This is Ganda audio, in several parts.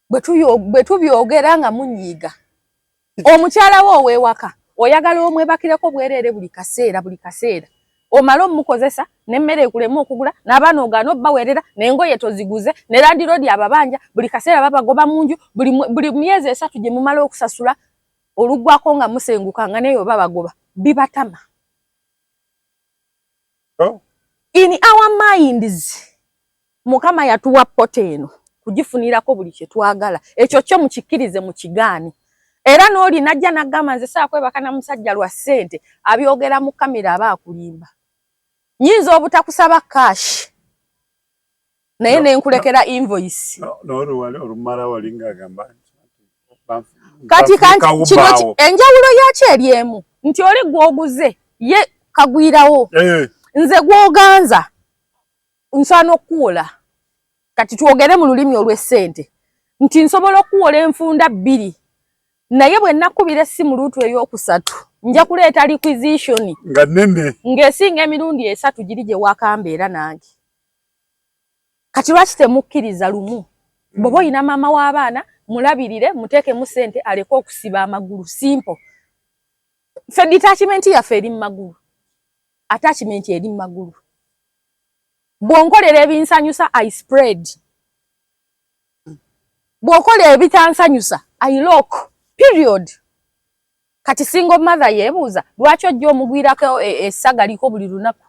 bwe tubyogera nga munyiiga omukyala wo owewaka oyagala omwebakireko bwerere buli kaseera omala omukozesa n'emmere ekulema okugula n'abaana ogaana obbaweerera n'engoye toziguze ne landiroodi ababanja buli kaseera babagoba mu nju buli myezi 3 gye mumala okusasula oluggwako nga musenguka nga neyo babagoba bibatama. In our minds Mukama yatuwa poteno kugifunirako buli kye twagala ekyo kyo mukikkirize mu kigaani era n'oli najja nagamba nze saakwebaka na musajja lwa ssente abyogera mu kamera aba akulimba nyinza obutakusaba cash naye nenkulekera invoice olumala walinga agamba kati kino enjawulo yakyo eri emu nti oli gwoguze ye kagwirawo nze gwoganza nsana okuwola kati twogere mu lulimi olw'essente nti nsobola okuwola enfunda 2 naye bwe nakubira essimu luutu ey'okusatu nja kuleeta requisition nga nene ng'esinga emirundi 3 giri gye wakambeera nange kati lwaki temukkiriza lumu bw'oba oyina maama w'abaana mulabirire muteekemu ssente aleke okusiba amagulu simple ffe detachment yaffe eri mu magulu attachment eri mu magulu bw'onkolera ebinsanyusa I spread bw'okolera ebitansanyusa I lock period. Kati single mother yebuuza lwaki ojja omugwirako essaga liko buli lunaku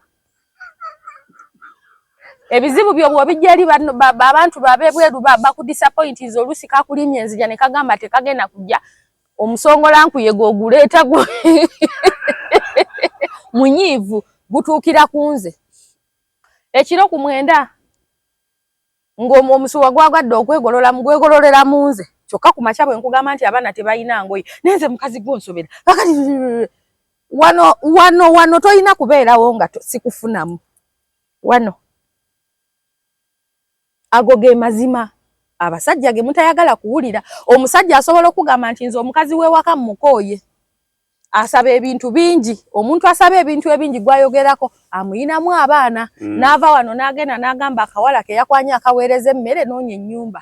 ebizibu byo bw'obijja eri abantu babebweru bakudisappointiza oluusi kakulimye enzija ne kagamba tekagenda kujja omusongolankuye gw'oguleeta gwe munyiivu gutuukira ku nze ekiro ku 9 ng'omusuwa gwagwadde gwegololera mu nze kyokka ku makya bwe nkugamba nti abaana tebalina ngoye nenze mukazi gw'onsobera kakati wano toyina kubeerawo nga sikufunamu wano ago ge mazima abasajja ge mutayagala kuwulira omusajja asobola okugamba nti nze omukazi w'ewaka mukooye asaba ebintu bingi omuntu asaba ebintu ebingi gwayogerako amuyinamu abaana n'ava wano n'agenda n'agamba akawala ke yakwanya akaweereza emmere n'onya ennyumba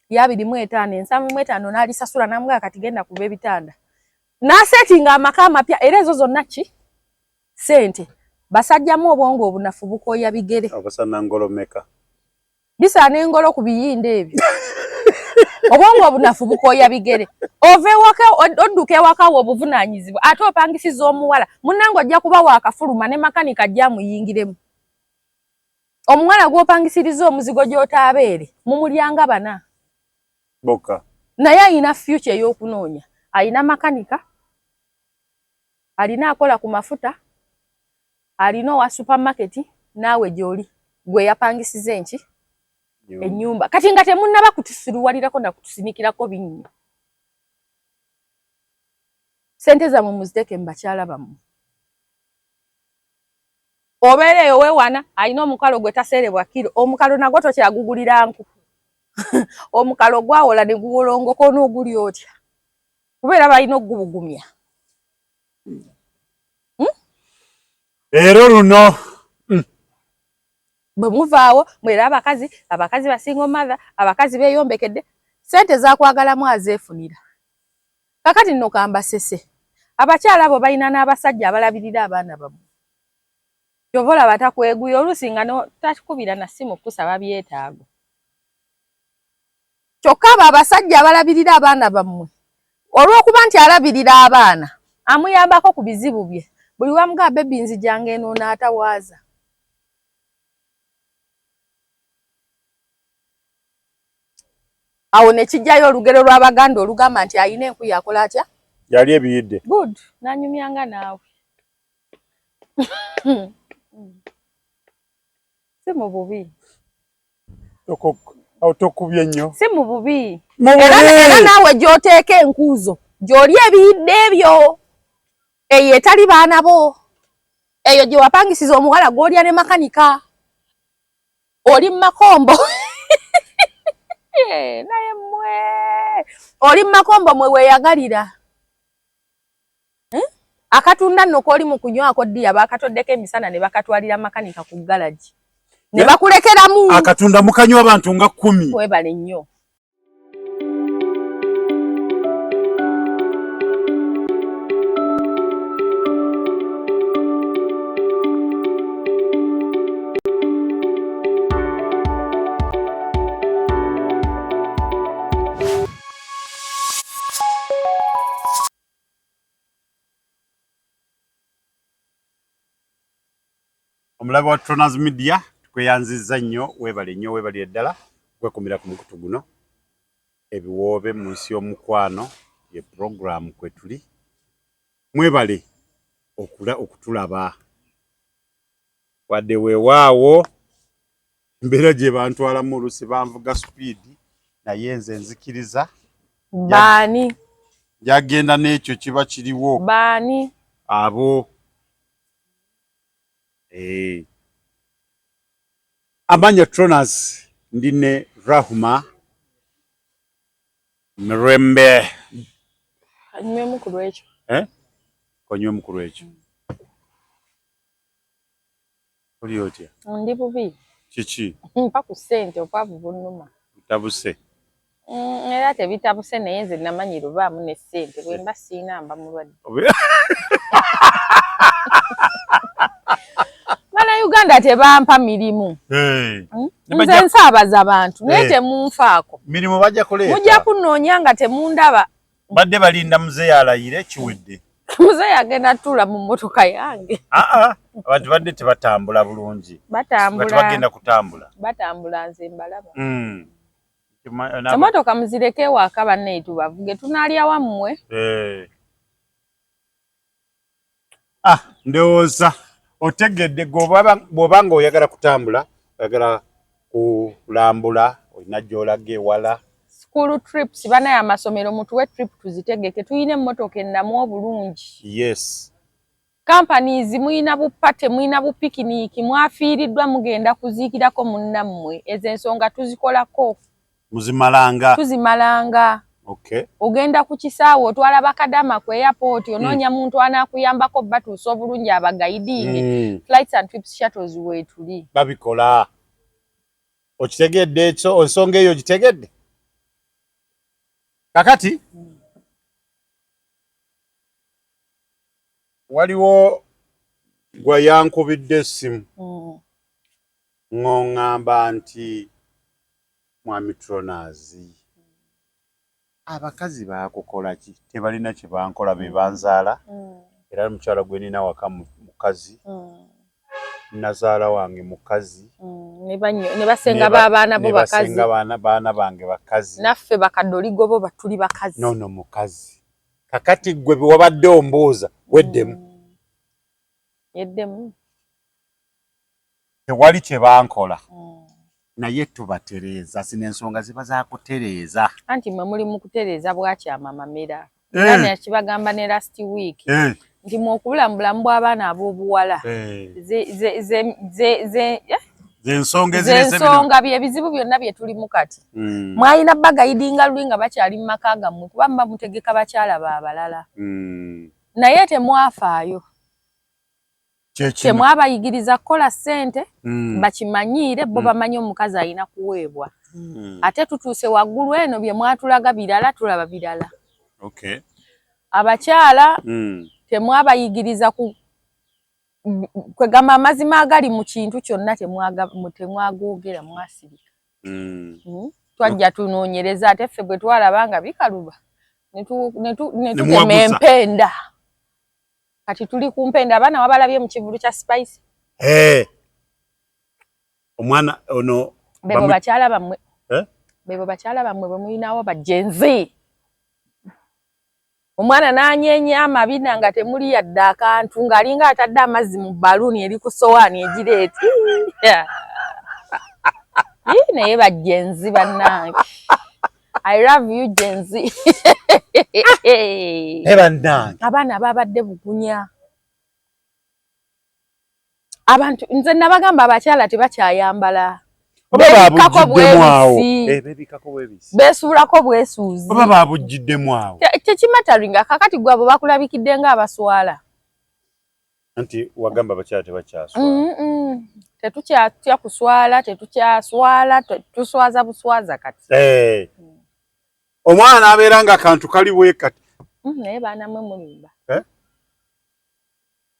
ya 25 750 n'alisasula n'amugaa kati genda kuba ebitanda n'asetinga amaka amapya era ezo zonna ki ssente basajjamu obwongo obunafu bukooya bigere abasana ngolomeka bisaana engolo ku biyinda ebyo obwongo obunafu bukooya bigere ove waka odduka ewaka wo obuvunaanyizibwa ate opangisiza omuwala munnange ojja kuba waakafuluma ne makanika ajja amuyingiremu omuwala gw'opangisiriza omuzigo gy'otaabeere mumulyanga bana boka naye ayina future ey'okunoonya ayina makanika alina akola ku mafuta alina owa supermarket naawe gy'oli gwe yapangisiza enki ennyumba kati nga temunnaba kutusiruwalirako na kutusinikirako binnya sente zammwe muziteeke mu bakyala bammwe obeera eyo weewana alina omukalo gwe taseerebwa kiro omukalo nagwo tokyagugulira nku omukalo gwawola ne guwolongoko n'oguli otya kubeera balina okugubugumya Ero luno bwe muvaawo mwera abakazi basinga mother abakazi beeyombekedde sente zakwagalamu azeefunira kakati nno kamba sese abakyala abo balina n'abasajja abalabirira abaana bammwe kyovola batakweguya oluusi nga takubira na ssimu kusaba byetaago kyokka abo abasajja abalabirira abaana bammwe olw'okuba nti alabirira abaana amuyambako ku bizibu bye buli wamuga bebi nzijanga eno n'atawaaza awo ne kijjayo olugero lw'Abaganda olugamba nti ayina enku yakola atya yali ebiyidde good nanyumyanga naawe si mu bubi tokubye nnyo si mu bubi era naawe gy'oteeka enkuuzo gy'oli ebiyidde ebyo eyo etali baana bo eyo gye wapangisiza omuwala gw'olya ne makanika oli mu makombo naye mmwe oli mu makombo mwe weeyagalira akatunda nno kooli mu kunywako ddiya baakatoddeko emisana ne bakatwalira makanika ku galagi ne bakulekeramu akatunda mukanywa abantu nga 10 webale nnyo Omulabe wa Tronaz Media tukweyanzizza nnyo webali eddala kwekumira ku mukutu guno ebiwoobe mu nsi y'omukwano ye program kwe tuli mwebale okutulaba wadde weewaawo mbeera gye bantwalamu oluusi banvuga speed naye nze nzikiriza baani gyagenda n'ekyo kiba kiriwo baani abo amanya Tronaz ndine Rahuma Mirembe anywe mukulu ekyo konywe mukulu ekyo oli otya ndi bubi kiki mpa ku ssente okwavu bunnuma bitabuse era tebitabuse naye nze namanyi lubaamu ne ssente bwe mba siina mba mulwadde bana Uganda tebampa mirimu nze nsaabaza abantu naye temunfaako mirimu bajja kuleeta mujja kunnoonya nga temundaba badde balinda muzeeyi alayire kiwedde muzeeyi agenda tuula mu mmotoka yange abantu badde tebatambula bulungi bagenda kutambula batambula nze mbalaba emmotoka muzireke ewaaka bannaye tubavuge tunaalya wammwe ndowooza otegedde bw'oba nga oyagala kutambula oyagala kulambula olina gy'olaga ewala school trips banaye amasomero mutuwe trip tuzitegeke tuyina emmotoka ennamu obulungi yes companies muyina bupate muyina bupikiniiki mwafiiriddwa mugenda kuziikirako munnammwe ezo ensonga tuzikolako tuzimalanga okay ogenda ku kisaawe otwala bakadama ku airport onoonya muntu anaakuyambako batuusa obulungi abagayidingi flights and trips shuttles weetuli babikola okitegedde ekyo ensonga eyo gitegedde kakati waliwo gwe yankubidde essimu ng'oŋŋamba nti mwami Tronaz abakazi baakukola ki tebalina kye bankola be banzaala era mukyala gwe nina waka mukazi nazaala wange mukazi ne basenga b'abaana bo bakazi baana bange bakazi naffe bakadoligo bo batuli bakazi nono mukazi kakati gwe wabadde ombuuza weddemu tewali kye bankola naye tubatereeza sina ensonga ziba zakutereeza anti mwe muli mu kutereeza bwakyama mamera era yakibagamba ne last week nti mw'okulambulamu bw'abaana ab'obuwala z'ensonga by'ebizibu byonna bye tulimu kati mwalina bagayidinga luli nga bakyali mu maka gammwe kuba muba mutegeka bakyala b'abalala naye temwafaayo temwabayigiriza kukola ssente bakimanyiire bo bamanyi omukazi alina kuweebwa ate tutuuse waggulu eno bye mwatulaga birala tulaba birala abakyala temwabayigiriza kwegamba amazima agali mu kintu kyonna temwagoogera mwasirika twajja tunoonyereza ate ffe bwe twalaba nga bikaluba ne tutema empenda kati tuli ku mpenda abaana wabalabye mu kivulu kya Spice omwana ono bebo bakyala bammwe bwe mulinawo bajenzi omwana n'anyeenya amabina nga temuli yadde akantu ng'alinga atadde amazzi mu baluuni eri ku sowaani egireeti naye bajenzi bannange I love you jenzi abaana babadde bugunya abantu nze nabagamba abakyala tebakyayambala besuulako bwesuuzi tekimataringa kakati gwabo bakulabikidde ng'abaswala anti wagamba abakyala tebakyaswala tetukyatya kuswala tetukyaswala tuswaza buswaza kati omwana abeera nga akantu kali bwe kati naye baana mwe mulimba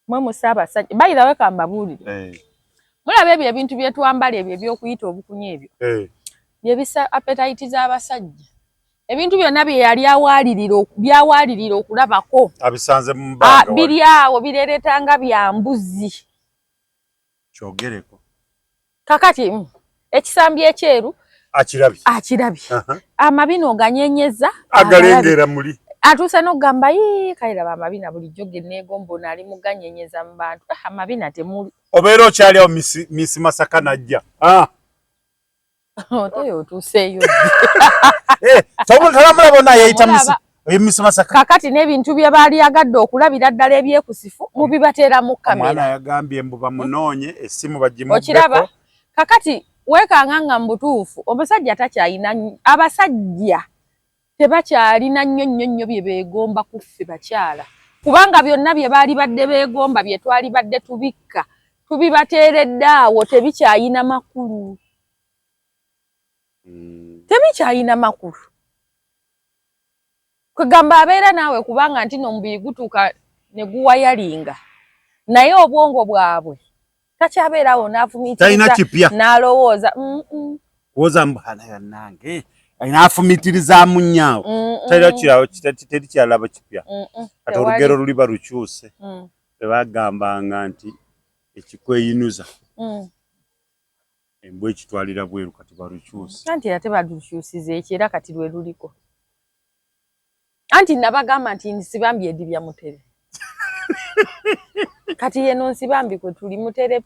mwe musaabasajja bayirawe kambabuulire mulaba ebyo ebintu bye twambala ebyo ebyokuyita obukunya ebyo bye bisa appetite z'abasajja ebintu byonna bye yali byawaalirira okulabako abisanze mu mbanga biri awo bireretanga bya mbuzi kyogereko kakati ekisambi ekyeru akirabye amabino ganyenyeza agalengera muli atuse n'ogamba kayiraba amabina bulijjo genneegombo nali muganyenyeza mu bantu amabina temuli obeera okyaliawo Miss Masaka najja otoyo otuuseeyo tomulamulabo naye yayita Miss Masaka kakati n'ebintu bye baali agadde okulabira ddala ebyekusifu mubibateera mu kamera omwana yagambye embuba munoonye essimu bagimubbeko okiraba kakati weekanganga mu butuufu omusajja takyayina abasajja tebakyalina nnyo bye beegomba ku ffe bakyala kubanga byonna bye baali badde beegomba bye twali badde tubikka tubibateeredde awo tebikyayina makulu tebikyayina makulu kwegamba abeera naawe kubanga nti n'omubiri gutuuka ne guwayalinga naye obwongo bwabwe takyabeerawo n'afumiitiriza n'alowooza woza mbana yannange ayinaafumiitirizaamu nnyaawo teri kyalaba kipya kati olugero luliba lukyuse tebagambanga nti ekikweyinuza embwa ekitwalira bweru kati balukyuse anti ate balukyusiza ekyo era kati lwe luliko anti nabagamba nti nsibambi edibya mutere kati yeno nsibambi kwe tuli mutere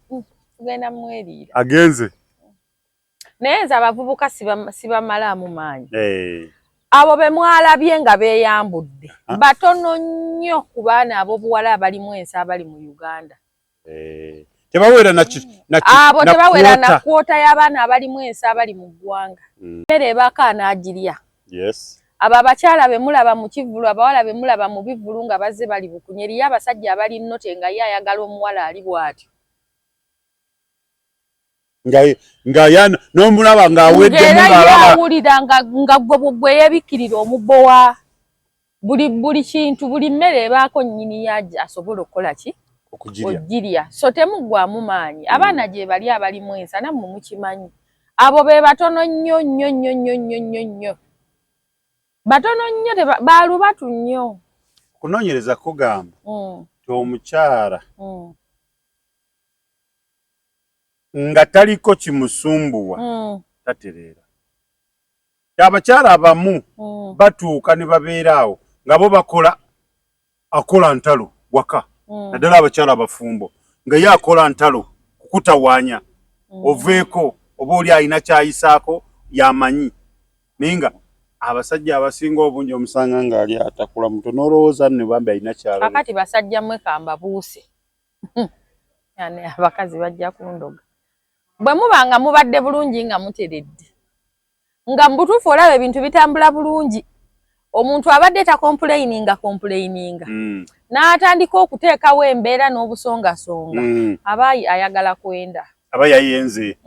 tugenda mweriira agenze naye nze abavubuka sibamalaamu maanyi abo be mwalabye nga beeyambudde batono nnyo ku baana ab'obuwala abalimu ensi abali mu Uganda tebawera abo tebawera na kwota y'abaana abalimu ensi abali mu ggwanga mmere ebaka anaagirya abo abakyala be mulaba mu kivulu abawala be mulaba mu bivulu nga bazze bali bukunya eriyo abasajja abali nnote nga ye ayagala omuwala ali bw'atyo nga n'omulaba ng'aweddemu ng'awulira nga gwe yeebikkirira omubbo wa buli kintu buli mmere ebaako nnyini yajja asobola okukola ki okugirya so temuggwamu maanyi abaana gye bali abalimu ensa nammwe mukimanyi abo be batono nnyo batono nnyo baalubatu nnyo okunoonyereza kugamba ti omukyala nga taliko kimusumbuwa tatereera abakyala abamu batuuka ne babeeraawo nga bo akola ntalo waka naddala abakyala abafumbo nga ye akola ntalo kukutawaanya oveeko oba oli alina kyayisaako yamanyi naye nga abasajja abasinga obungi omusanga ng'ali atakula muto n'olowooza ne bambi alina kyala kakati basajja mmwe kamba buuse yani abakazi bajja kundoga bwe muba nga mubadde bulungi nga muteredde nga mu butuufu olaba ebintu bitambula bulungi omuntu abadde takompuleyininga n'atandika okuteekawo embeera n'obusongasonga aba ayagala kwenda aba yayenze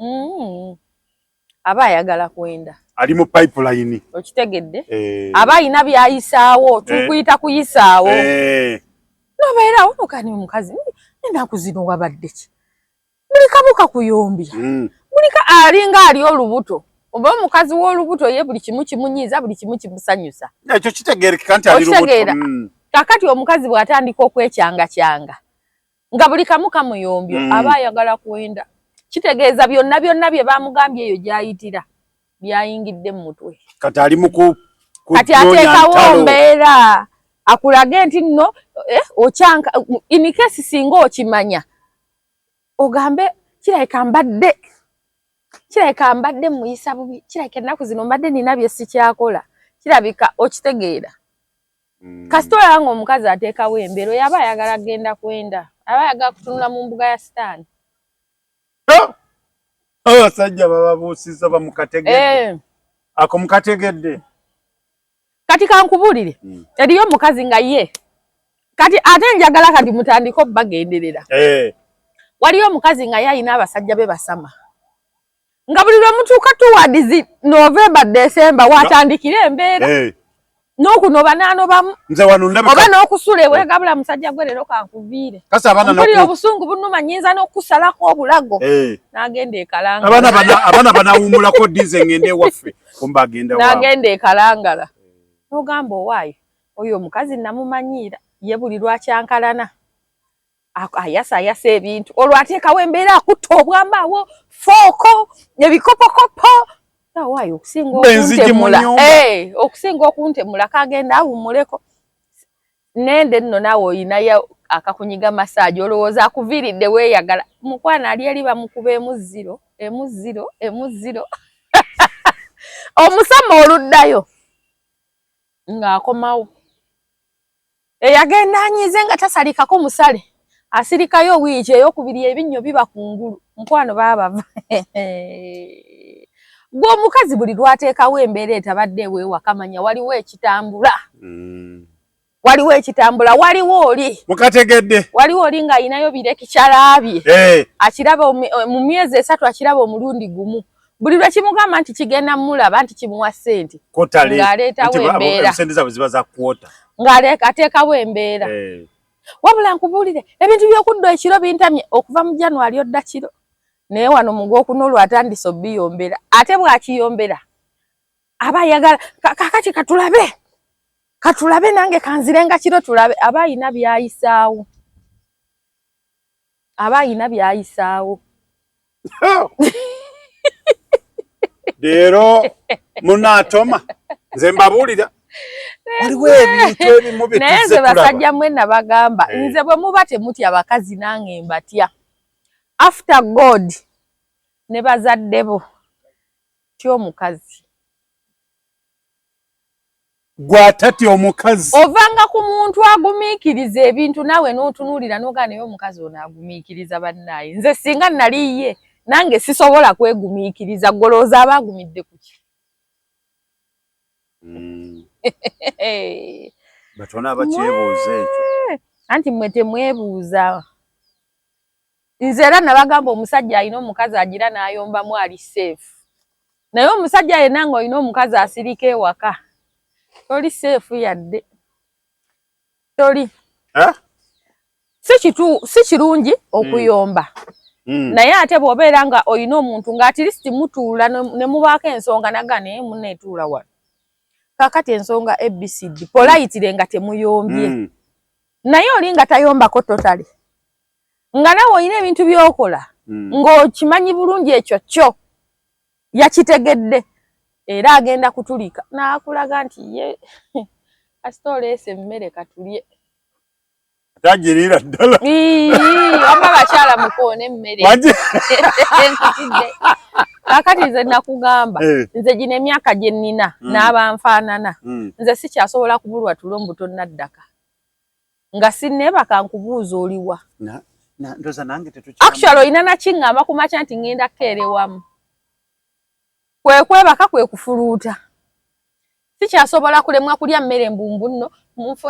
aba ayagala kwenda ali mu pipeline okitegedde aba ayina byayisaawo tukuyita kuyisaawo nobeera onokani omukazi ennaku zino wabadde ki buli kamu kakuyombya bulika alinga ali olubuto oba omukazi w'olubuto ye buli kimu kimunyiiza buli kimu kimusanyusa ekyo kitegeerekeka nti ali lubuto kakati omukazi bw'atandika okwekyanga nga buli kamu kamuyombyo aba ayagala kwenda kitegeeza byonna bye bamugambye eyo gy'ayitira byayingidde mu mutwe kati ali mu kati ateekawo mbeera akulage nti nno ocyanka inikesi singa okimanya ogambe kirabika mbadde muyisa bubi kirabika ennaku zino mbadde nina bye sikyakola kirabika okitegeera kasita olaba omukazi ateekawo embeera oyo aba ayagala agenda kwenda aba ayagala kutunula mu mbuga ya sitaani abasajja bababuusiza bamukategedde ako mukategedde kati kankubulire eriyo omukazi nga ye kati ate njagala kati mutandika obbagenderera waliyo omukazi nga ye alina abasajja be basama nga buli lwe mutuuka towards November December watandikira embeera n'okunoba n'anobamu oba n'okusula eweegabula musajja gwe leero kankuviire mpulira obusungu bunuma nnyinza n'okusalako obulago n'agenda ekalangala abaana banawumulako dize ngende ewaffe kumba agenda n'agenda ekalangala n'ogamba owaayo oyo omukazi namumanyiira ye buli lwakyankalana ayasa ebintu olwateekawo embeera akutta obwambaawo fooko ebikopokopo waayo okusinga okuntemula okusinga okuntemula kagenda awummuleko nende nno naawe oyinayo akakunyiga masaaji olowooza akuviiridde weeyagala mukwana ali eri bamukuba emuziro omusama oluddayo ng'akomawo eyagenda anyize nga tasalikako musale asirikayo wiiki ey'okubiri ebinnyo biba kungulu mukwano baabava gwe omukazi buli lwateekawo embeera etabadde eweewakamanya waliwo ekitambula waliwo oli mukategedde waliwo oli ng'ayinayo bireki kyalaabye akiraba mu myezi 3 akiraba omulundi gumu buli lwe kimugamba nti kigenda mulaba nti kimuwa ssente ng'aleetawo embeera ng'ateekawo embeera wabula nkubuulire ebintu by'okudda ekiro bintamye okuva mu January odda kiro naye wano mu Gwokuna olwatandise obiyombera ate bw'akiyombera aba ayagala kakati katulabe nange kanzirenga kiro tulabe aba ayina byayisaawo leero munaatoma nze mbabuulira waliwo ebintu ebimu bye naye nze basajja mwenna bagamba nze bwe muba temutya abakazi nange mbatya after God ne bazadde bo tya omukazi gwatatya omukazi ovanga ku muntu agumiikiriza ebintu naawe n'otunuulira n'ogaa naye omukazi ono agumiikiriza bannaaye nze singa naliye nange sisobola kwegumiikiriza golooza aba agumidde ku ki batona bakyebuuza ekyo anti mmwe temwebuuza nze era nabagamba omusajja alina omukazi agira n'ayombamu ali seefu naye omusajja yenna ng'olina omukazi asirika ewaka toli seefu yadde toli si kirungi okuyomba naye ate bw'obeera nga olina omuntu ng'atirisiti mutuula ne mubaako ensonga naga naye munneetuula wano kakati ensonga ABCD polayitire nga temuyombye naye oli nga tayombako totale nga nawe olina ebintu by'okola ng'okimanyi bulungi ekyo kyo yakitegedde era agenda kutulika n'akulaga nti ye kasita oleese emmere katulye tagirira ddala wamba bakyala mukoona emmere enkutidde kakati nze nakugamba nze gino emyaka gye nnina n'abanfaanana nze sikyasobola kubulwa tulo mbuto naddaka nga sinneebaka nkubuuza oliwa actually olina nakiŋŋamba ku makya nti ŋŋenda kukeerewamu kwe kwebaka kwe kufuluuta sikyasobola kulemwa kulya mmere mbumbu nno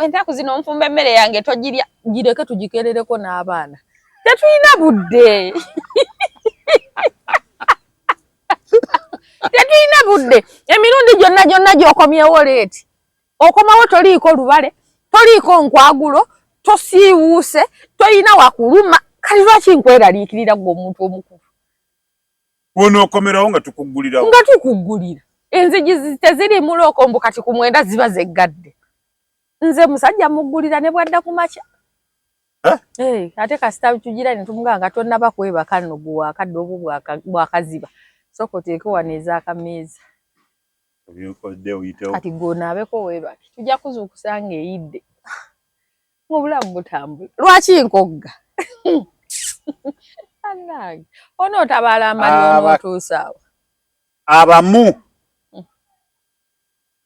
ennaku zino nfumba emmere yange togirya gireke tugikerereko n'abaana tetulina budde tetulina budde emirundi gyonna gy'okomyewo leeti okomawo toliiko lubale toliiko nkwagulo tosiiwuuse tolina wakuluma kali lwaki nkweraliikirira gwe omuntu omukulu wonookomerawo nga tukuggulirawo enzigi teziri muloko mbu kati ku mwenda ziba zeggadde nze musajja muggulira ne bwadda ku makya ate kasita tugira ne tumugaa nga tonnaba kwebaka nno gwe wakadde obwo bwakaziba sooka oteeke wano ez'akameeza kati gwonaabeko weebake tujja kuzuukusa ng'eyidde obulamu butambula lwaki nkogga annange onootabaala amali onootuusaawo abamu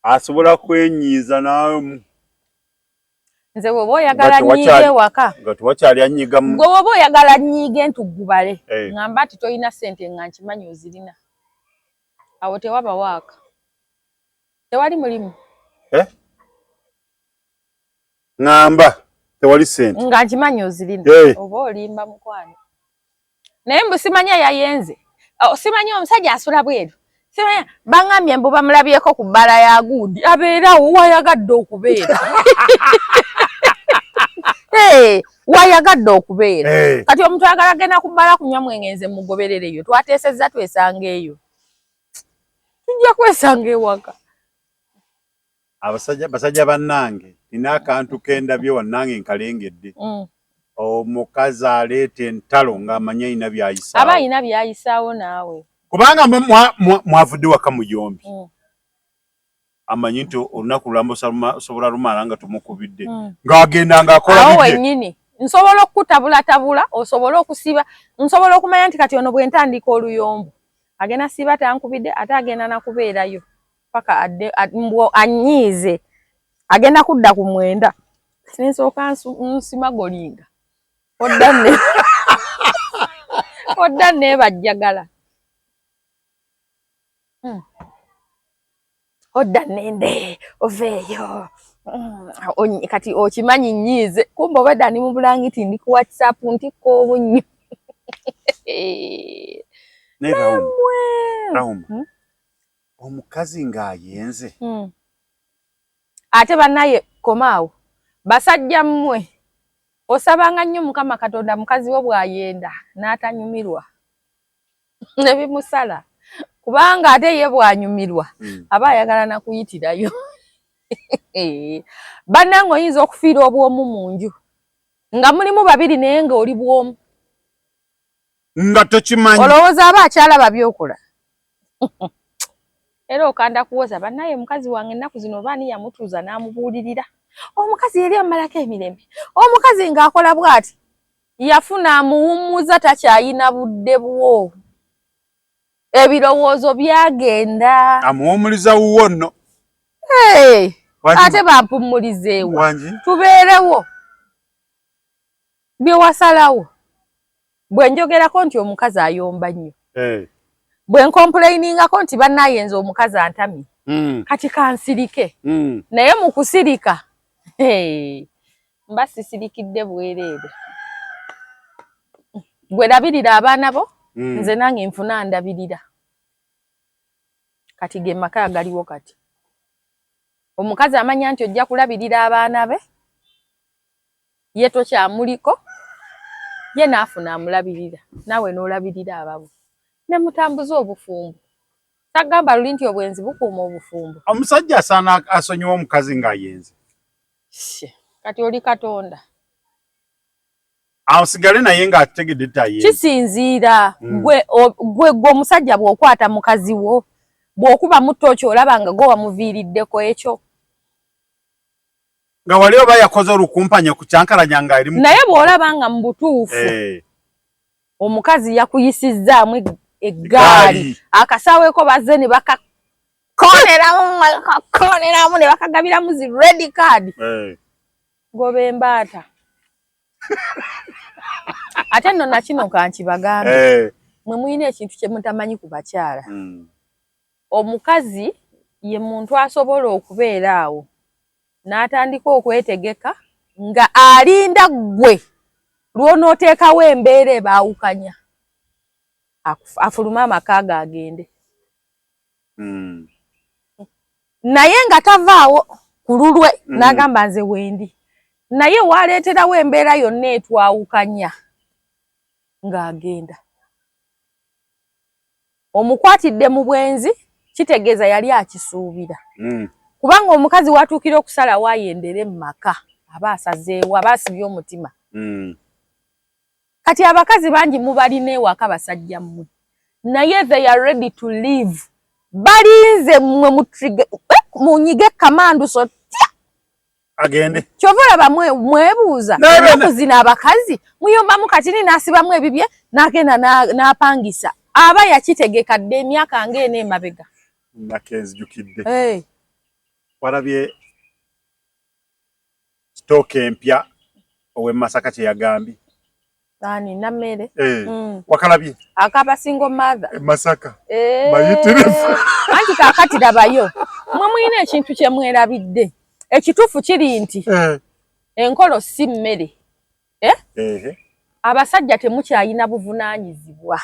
asobola kwenyiiza naawe nze bw'oba oyagala nyiige ewaka nga tewakyali annyigamu gwe bw'oba oyagala nyiige ntugubale ngamba nti tolina ssente nga nkimanyi ozirina awo tewaba waaka tewali mulimu ngamba tewali ssente nga nkimanyi ozirina oba olimba mukwano naye mbu simanya yayenze simanyi omusajja asula bweru simanya bangambye mbu bamulabyeko ku bbala ya gundi abeerawo wayagadde okubeera wayagadde okubeera kati omuntu ayagala agenda ku bbala kunywa mwengenze mugoberereyo twateesezza twesanga eyo tujja kwesanga ewaka basajja bannange nina akantu kendabye wannange nkalengedde omukazi aleeta entalo ng'amanya ina byayisaawo. Aba ina byayisaawo naawe. Kubanga mwavudde waka muyombi. Amanyi nti olunaku lulamba osobola lumala nga tumukubidde. Ng'agenda ng'akola bibye. Awo wennyini. Nsobola okukutabula, osobola okusiba. Nsobola okumanya nti kati ono bwe ntandika oluyombo. Agenda siba tankubidde, ate agenda nakubeerayo. Paka anyiize. Agenda kudda ku mwenda. Sinsooka nsimagolinga. Odda ne bajjagala. Odda nende oveeyo. Kati okimanyi nnyiize. Kumbe obadde ndi mu bulangiti ndi ku WhatsApp ntikko obunnyo. Rahuma. Omukazi ng'ayenze. Ate bannaye komaawo. Basajja mmwe. Osabanga nnyo Mukama Katonda mukazi wo bw'ayenda n'atanyumirwa. Ne bimusala. Kubanga ate ye bw'anyumirwa aba ayagala na kuyitirayo. Bannange oyinza okufiira obwomu mu nju. Nga mulimu babiri naye ng'oli bwomu. Nga tokimanyi. Olowooza aba akyalaba byokola. Era okanda kuwoza bannaye mukazi wange ennaku zino baani yamutuuza n'amubuulirira. Omukazi yali amalako emirembe. Omukazi ng'akola bw'ati. Yafuna amuwummuza takyayina budde bwo. Ebirowoozo byagenda. Amuwumuliza wuwo nno. Ate bampummulizeewo. Tubeerewo. Bye wasalawo. Bwe njogerako nti omukazi ayomba nnyo. Bwe nkompleiningako nti bannayenza omukazi antamye. Kati kansirike. Naye mu kusirika. Mba sisirikidde bwereere. Gwe labirira abaana bo. Nze nange nfuna ndabirira. Kati ge maka galiwo kati. Omukazi amanya nti ojja kulabirira abaana be. Ye tokyamuliko. Ye naafuna amulabirira. Naawe n'olabirira ababo. Ne mutambuza obufumbo. Sagamba luli nti obwenzi bukuuma obufumbo. Omusajja asaana asonyiwa omukazi ng'ayenze. Kati oli Katonda. Asigale naye ng'ategedde tayenze. Kisinziira. Gwe omusajja bw'okwata mukazi wo. Bw'okuba muto okyo olaba nga gwe wamuviiriddeko ekyo. Nga wali oba yakoze olukumpanya ku kyankalanya nga erimu. Naye bw'olaba nga mu butuufu. Omukazi yakuyisizzaamu eggaali. Akasaweeko bazze ne bakakoneramu ne bakagabiramu zi red card. Goba embaata. Ate nno na kino kankibagambe. Mwe muyina ekintu kye mutamanyi ku bakyala. Omukazi ye muntu asobola okubeera awo. N'atandika okwetegeka nga alinda gwe lw'onooteekawo embeera ebaawukanya. Afuluma amaka ge agende. Naye nga tavaawo ku lulwe n'agamba nze wendi. Naye waleeterawo embeera yonna etwawukanya ng'agenda. Omukwatidde mu bwenzi kitegeeza yali akisuubira. Kubanga omukazi watuukira okusalawo ayendere mu maka aba asazeewo aba asibye omutima. Kati abakazi bangi mubalina ewaka basajja mmwe. Naye they are ready to live. Balinze mmwe munyige kamandu so agende. Kyova olaba mwebuuza. Ennaku zino abakazi muyombamu katini n'asibamu ebibye n'agenda n'apangisa. Aba yakitegeka dde emyaka ng'ena emabega. Nakenzijukidde. Walabye stooke empya owe Masaka kye yagambye. Ani namere. Wakalabye. Akaba single mother. Masaka. Bayitirifu. Anti kakati dabayo. Mwe muyina ekintu kye mwerabidde. Ekituufu kiri nti enkolo si mmere. Abasajja temukyayina buvunaanyizibwa.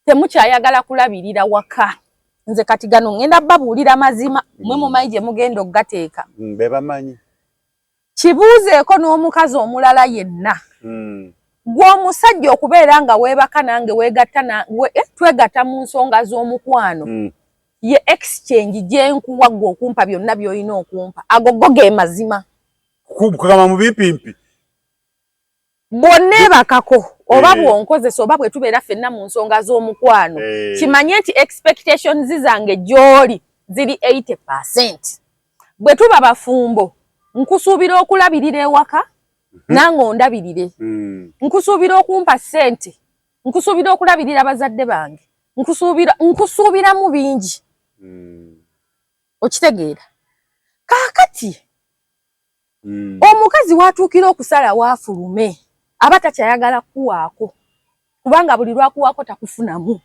Temukyayagala kulabirira waka. Nze kati gano ngenda babuulira mazima mwe mumanyi gye mugenda okugateeka. Be bamanyi. Kibuuzeeko n'omukazi omulala yenna. Gwe omusajja okubeera nga weebaka nange weegatta twegatta mu nsonga z'omukwano. Ye exchange gyenkuwa gwe okumpa byonna by'olina okumpa. Ago go ge mazima. Kugamba mu bipimpi. bwonne bakako oba bwonkozesa oba bwe tubeera ffenna mu nsonga z'omukwano kimanye nti expectations zange gy'oli ziri 80%. Bwe tuba bafumbo nkusuubira okulabirira ewaka nange ondabirire. Nkusuubira okumpa ssente, nkusuubira okulabirira bazadde bange, nkusuubiramu bingi. Okitegeera? Kaakati omukazi watuukira okusala waafulume aba takyayagala kuwaako kubanga buli lwakuwaako takufunamu.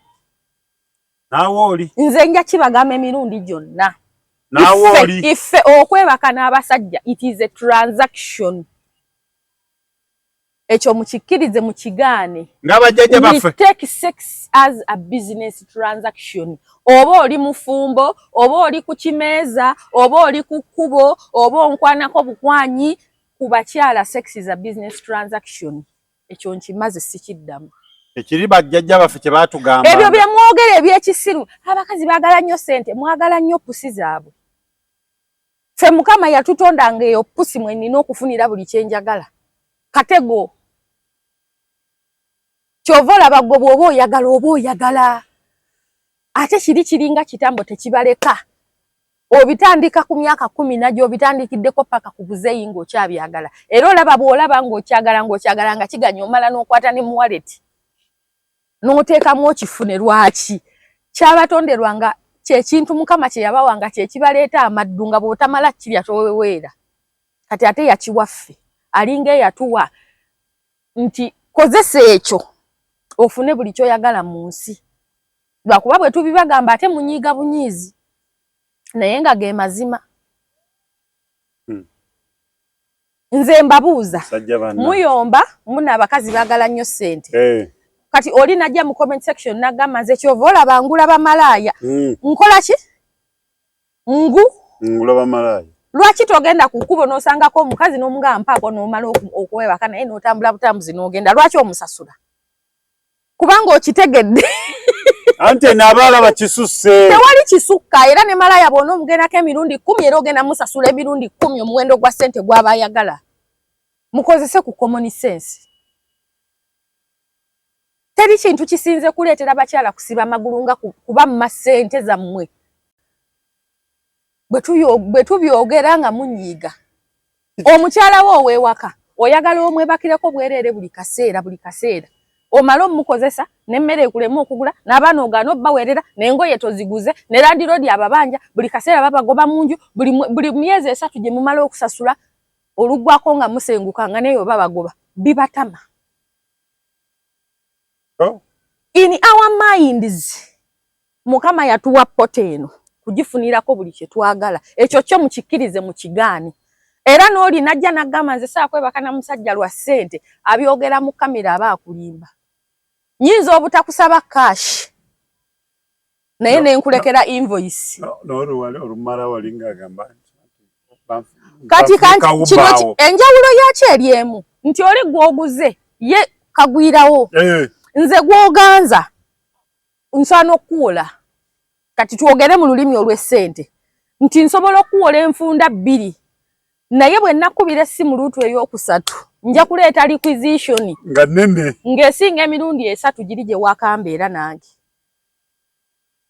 Naawe oli nze nja kibagamba emirundi gyonna. Naawe oli Ife okwebaka n'abasajja it is a transaction. Ekyo mukikkirize mukigaane. Ng'abajjajja baffe. We take sex as a business transaction. Oba oli mufumbo, oba oli ku kimeeza, oba oli ku kkubo, oba onkwanako bukwanyi, ku bakyala sex is a business transaction. Ekyo nkimaze sikiddamu. Ekiri bajjajja baffe kye baatugamba. Ebyo bye mwogera eby'ekisiru, abakazi baagala nnyo ssente, mwagala nnyo pusi zaabwe. Ffe Mukama yatutondanga eyo pusi mwe nnina okufunira buli kye njagala. Katego. Kyova olaba gwe bw'oba oyagala. Ate kiringa kitambo tekibaleka. Obitandika ku myaka 10 najjo obitandikiddeko paka ku buzeeyi ng'okyabyagala. Era olaba bw'olaba ng'okyagala nga kiganya omala n'okwata ne mu wallet. N'oteekamu okifune lwaki? Kyabatonderwanga kyekintu Mukama kye yabawanga kye kibaleeta amaddu nga bw'otamala kirya toweweera. Kati ate yakiwaffe. Alinga eyatuwa nti kozesa ekyo ofune buli kyoyagala mu nsi. Lwakuba bwe tubibagamba ate munyiiga bunyiizi. Naye nga ge mazima. Nze mbabuuza. Muyomba muna abakazi baagala nnyo ssente. Kati oli najja mu comment section nagamba nze kyova olaba ngulaba malaaya. Nkola ki? Ngulaba malaaya. Lwaki togenda ku kkubo n'osangako omukazi n'omugamba mpaako n'omala okuwebaka naye n'otambula butambuzi n'ogenda. Lwaki omusasula? Kubanga okitegedde. Ante n'abaala bakisusse. Tewali kisukka era ne malaaya bw'ona omugendako emirundi 10 era ogenda musasula emirundi 10 omuwendo gwa ssente gw'aba ayagala. Mukozese ku common sense. Teri kintu kisinze kuleetera bakyala kusiba amagulu nga kuba mu masente zammwe. Bwe tubyogera nga munyiiga. Omukyala wo ow'ewaka oyagala omwebakireko bwereere buli kaseera. Omala omukozesa n'emmere ekulema okugula n'abaana ogaana obbaweerera n'engoye toziguze ne landiroodi ababanja buli kaseera babagoba mu nju buli myezi 3 gye mumala okusasula oluggwako nga musenguka nga naye babagoba bibatama. In our minds Mukama yatuwa poteno kugifunirako buli kye twagala. Ekyo kyo mukikkirize mukigaane. Era n'oli najja nagamba nze saakwebaka na musajja lwa ssente abyogera mu kamera aba akulimba. Nyinza obutakusaba cash. Naye nenkulekera invoice. Olumala walinga agamba. Kati kino enjawulo yakyo eri emu. Nti oli gw'oguze ye kagwirawo. Nze gw'oganza nsaana okuwola. Kati twogere mu lulimi olw'essente. Nti nsobola okuwola enfunda 2. Naye bwe nakubira essimu luutu ey'okusatu nja kuleeta requisition nga nnene ng'esinga emirundi 3 giri gye wakambeera nange.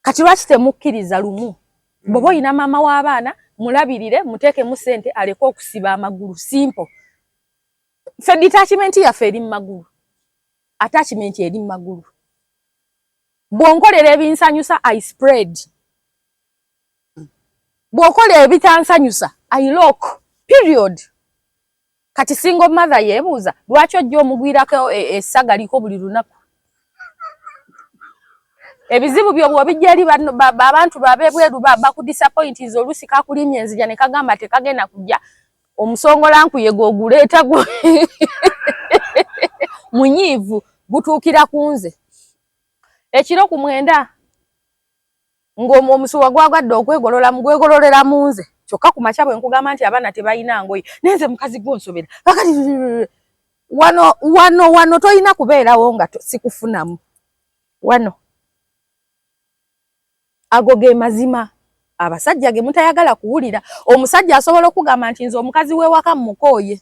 Kati lwaki temukkiriza lumu? Bw'oba oyina maama w'abaana mulabirire muteekemu ssente aleke okusiba amagulu. Simple. Ffe detachment yaffe eri mu magulu. Attachment eri mu magulu. Bw'onkolera ebinsanyusa I spread. Bw'okola ebitansanyusa I lock. Period. Kati single mother yebuuza lwaki ojja omugwirako essaga liko buli lunaku. Ebizibu byo bw'obijja eri abantu babebweru bakudisappointiza oluusi kakulimye enzija ne kagamba tekagenda kujja omusongola nkuyega oguleeta gwe munyiivu gutuukira ku nze. Ekiro ku 9 ng'omusuwa gwagwadde okwegolola mugwegololera mu nze. Kyokka ku makya bwe nkugamba nti abaana tebayina ngoye nenze mukazi gw'onsobera kakati wano toyina kubeerawo nga sikufunamu wano. Ago ge mazima abasajja ge mutayagala kuwulira. Omusajja asobola okugamba nti nze omukazi w'ewaka mukooye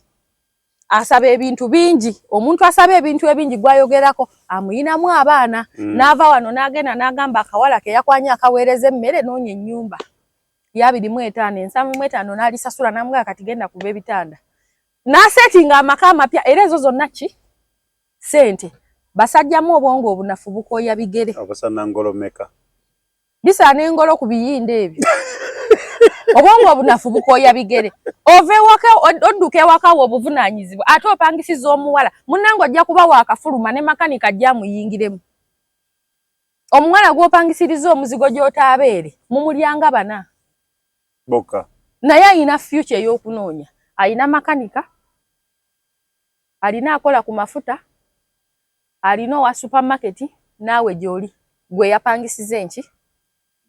asaba ebintu bingi omuntu asaba ebintu ebingi gwayogerako amuyinamu abaana n'ava wano n'agenda n'agamba akawala ke yakwanya akaweereza emmere n'onya ennyumba ya 25 750 n'alisasula n'amugaa kati genda kuba ebitanda n'asetinga amaka amapya era ezo zonna ki sente basajjamu obwongo obunafu bukoya bigere abasana ngolomeka bisaana engolo ku biyinde ebyo obwongo obunafu bukoya bigere ove waka odduke waka obuvunanyizibwa ate opangisiza omuwala munnango ojja kuba wakafuluma ne makanika ajja muyingiremu omuwala gwopangisiriza omuzigo gy'otaabeere mumulyanga bana boka naye ayina future ey'okunoonya ayina makanika alina akola ku mafuta alina owa supermarket naawe gy'oli gwe yapangisiza enki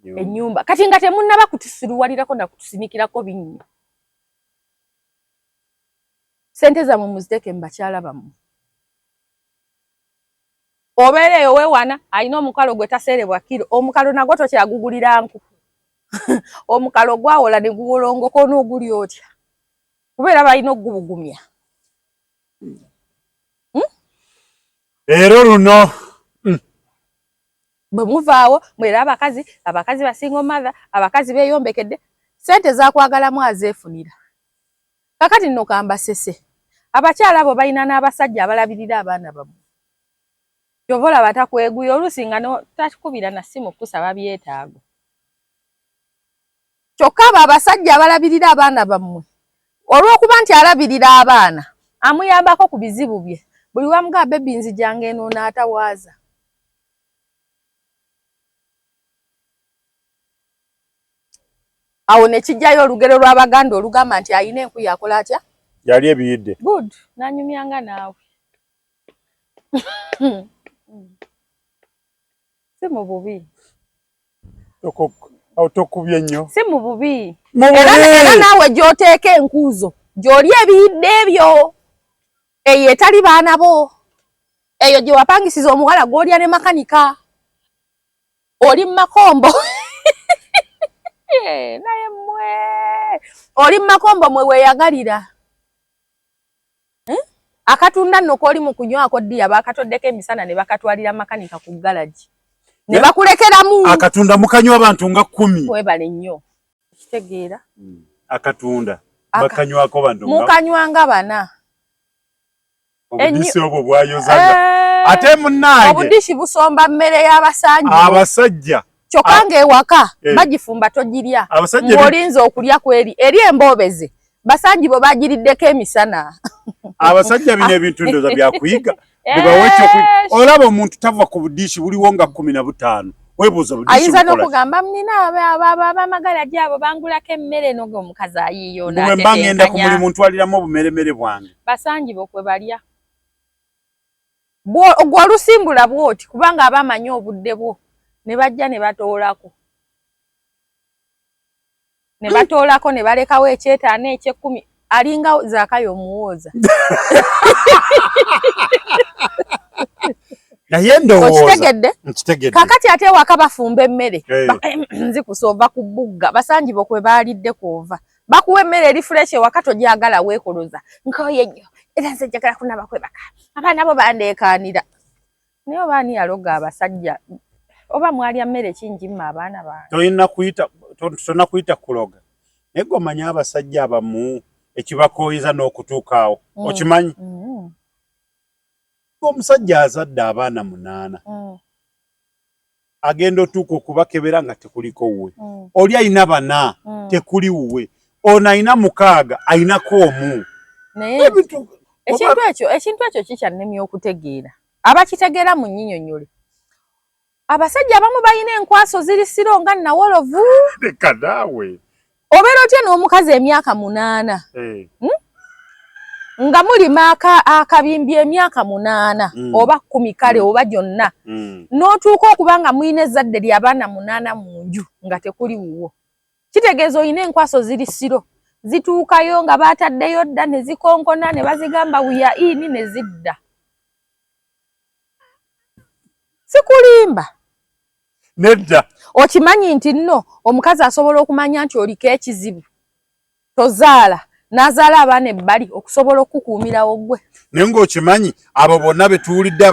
ennyumba kati nga temunnaba kutusiruwalirako na kutusinikirako binnyo sente zammwe muziteeke mu bakyala bammwe obeera eyo weewana alina omukalo gwe taseerebwa kiro omukalo nagwo tokyagugulira nku omukalo gwawola ne guwolongoko n'oguli otya kubeera balina okugubugumya Ero luno bwe muvaawo mwera abakazi basinga omadha abakazi beeyombekedde sente zakwagalamu azeefunira kakati nno kamba sese abakyala abo balina n'abasajja abalabirira abaana bammwe kyovola batakweguya oluusi nga takubira na simu kusaba byetaago kyokka abo abasajja abalabirira abaana bammwe olw'okuba nti alabirira abaana amuyambako ku bizibu bye buli wamugaa bebi nzijanga eno n'atawaaza awo ne kijjayo olugero lw'Abaganda olugamba nti ayina enku yakola atya yali ebiyidde good nanyumyanga naawe si mu bubi tokubye nnyo si mu bubi era naawe gy'oteeka enkuuzo gy'oli ebiyidde ebyo eyo etali baana bo eyo gye wapangisiza omuwala gw'olya ne makanika oli mu makombo naye mmwe oli mu makombo mwe weeyagalira akatunda nno kooli mu kunywako ddiya baakatoddeko emisana ne bakatwalira makanika ku galagi ne bakulekeramu akatunda mukanywa abantu nga 10 webale nnyo kitegeera akatunda bakanywako bantu mukanywanga bana obudishi obwo bwayozaga ate munnange obudishi busomba mmere y'abasanji abasajja kyokka ng'ewaka bagifumba togirya ng'olinza okulya kweri eri embobeze basanji bo bagiriddeko emisana abasajja bino ebintu ndoza byakuyiga olaba omuntu tava ku budishi buliwo nga 15 webuuza budishi ayinza n'okugamba nina abamagala gyabo bangulako emmere noge omukazi ayiyo bwe mba ngenda ku mulimu ntwaliramu obumeremere bwange basanji bo kwe balya gw'olusimbula bwoti kubanga abamanyi obudde bwo ne bajja ne batoolako ne balekawo ekyetaano eky'ekkumi alinga Zaakayo omuwooza naye ndowooza nkitegedde kakati ate ewaka bafumba emmere nzikusa ova ku bbugga basanji bo kwe baalidde kwova bakuwa emmere eri fureshi ewaka togyagala weekoloza nkoye nnyo era nze njagala kunaba kwebaka abaana bo bandeekaanira naye oba ani yaloga abasajja oba mwalya mmere kingi mma abaana bange tonna kuyita kuloga naye gwe omanyi abasajja abamu ekibakooyiza n'okutuukaawo okimanyi omusajja azadde abaana 8 agenda otuuka okubakebera nga tekuliko wuwe oli ayina 4 tekuli wuwe ono ayina 6 ayinako 1 naye ekintu ekyo kikyannemya okutegeera abakitegeera mu nnyinnyonnyole abasajja abamu balina enkwaso ziri siro nga nawolovu leka naawe obeera otya n'omukazi emyaka 8 nga mulima akabimbi emyaka 8 oba 10 kale oba gyonna n'otuuka okuba nga mulina ezzadde ly'abaana 8 mu nju nga tekuli wuwo kitegeeza olina enkwaso ziri siro zituukayo nga baataddeyo dda ne zikonkona ne bazigamba wiya ini ne zidda sikulimba nedda okimanyi nti nno omukazi asobola okumanya nti oliko ekizibu tozaala nazaala abaana ebbali okusobola okukuumirawo gwe. Naye ng'okimanyi abo bonna betuwulidde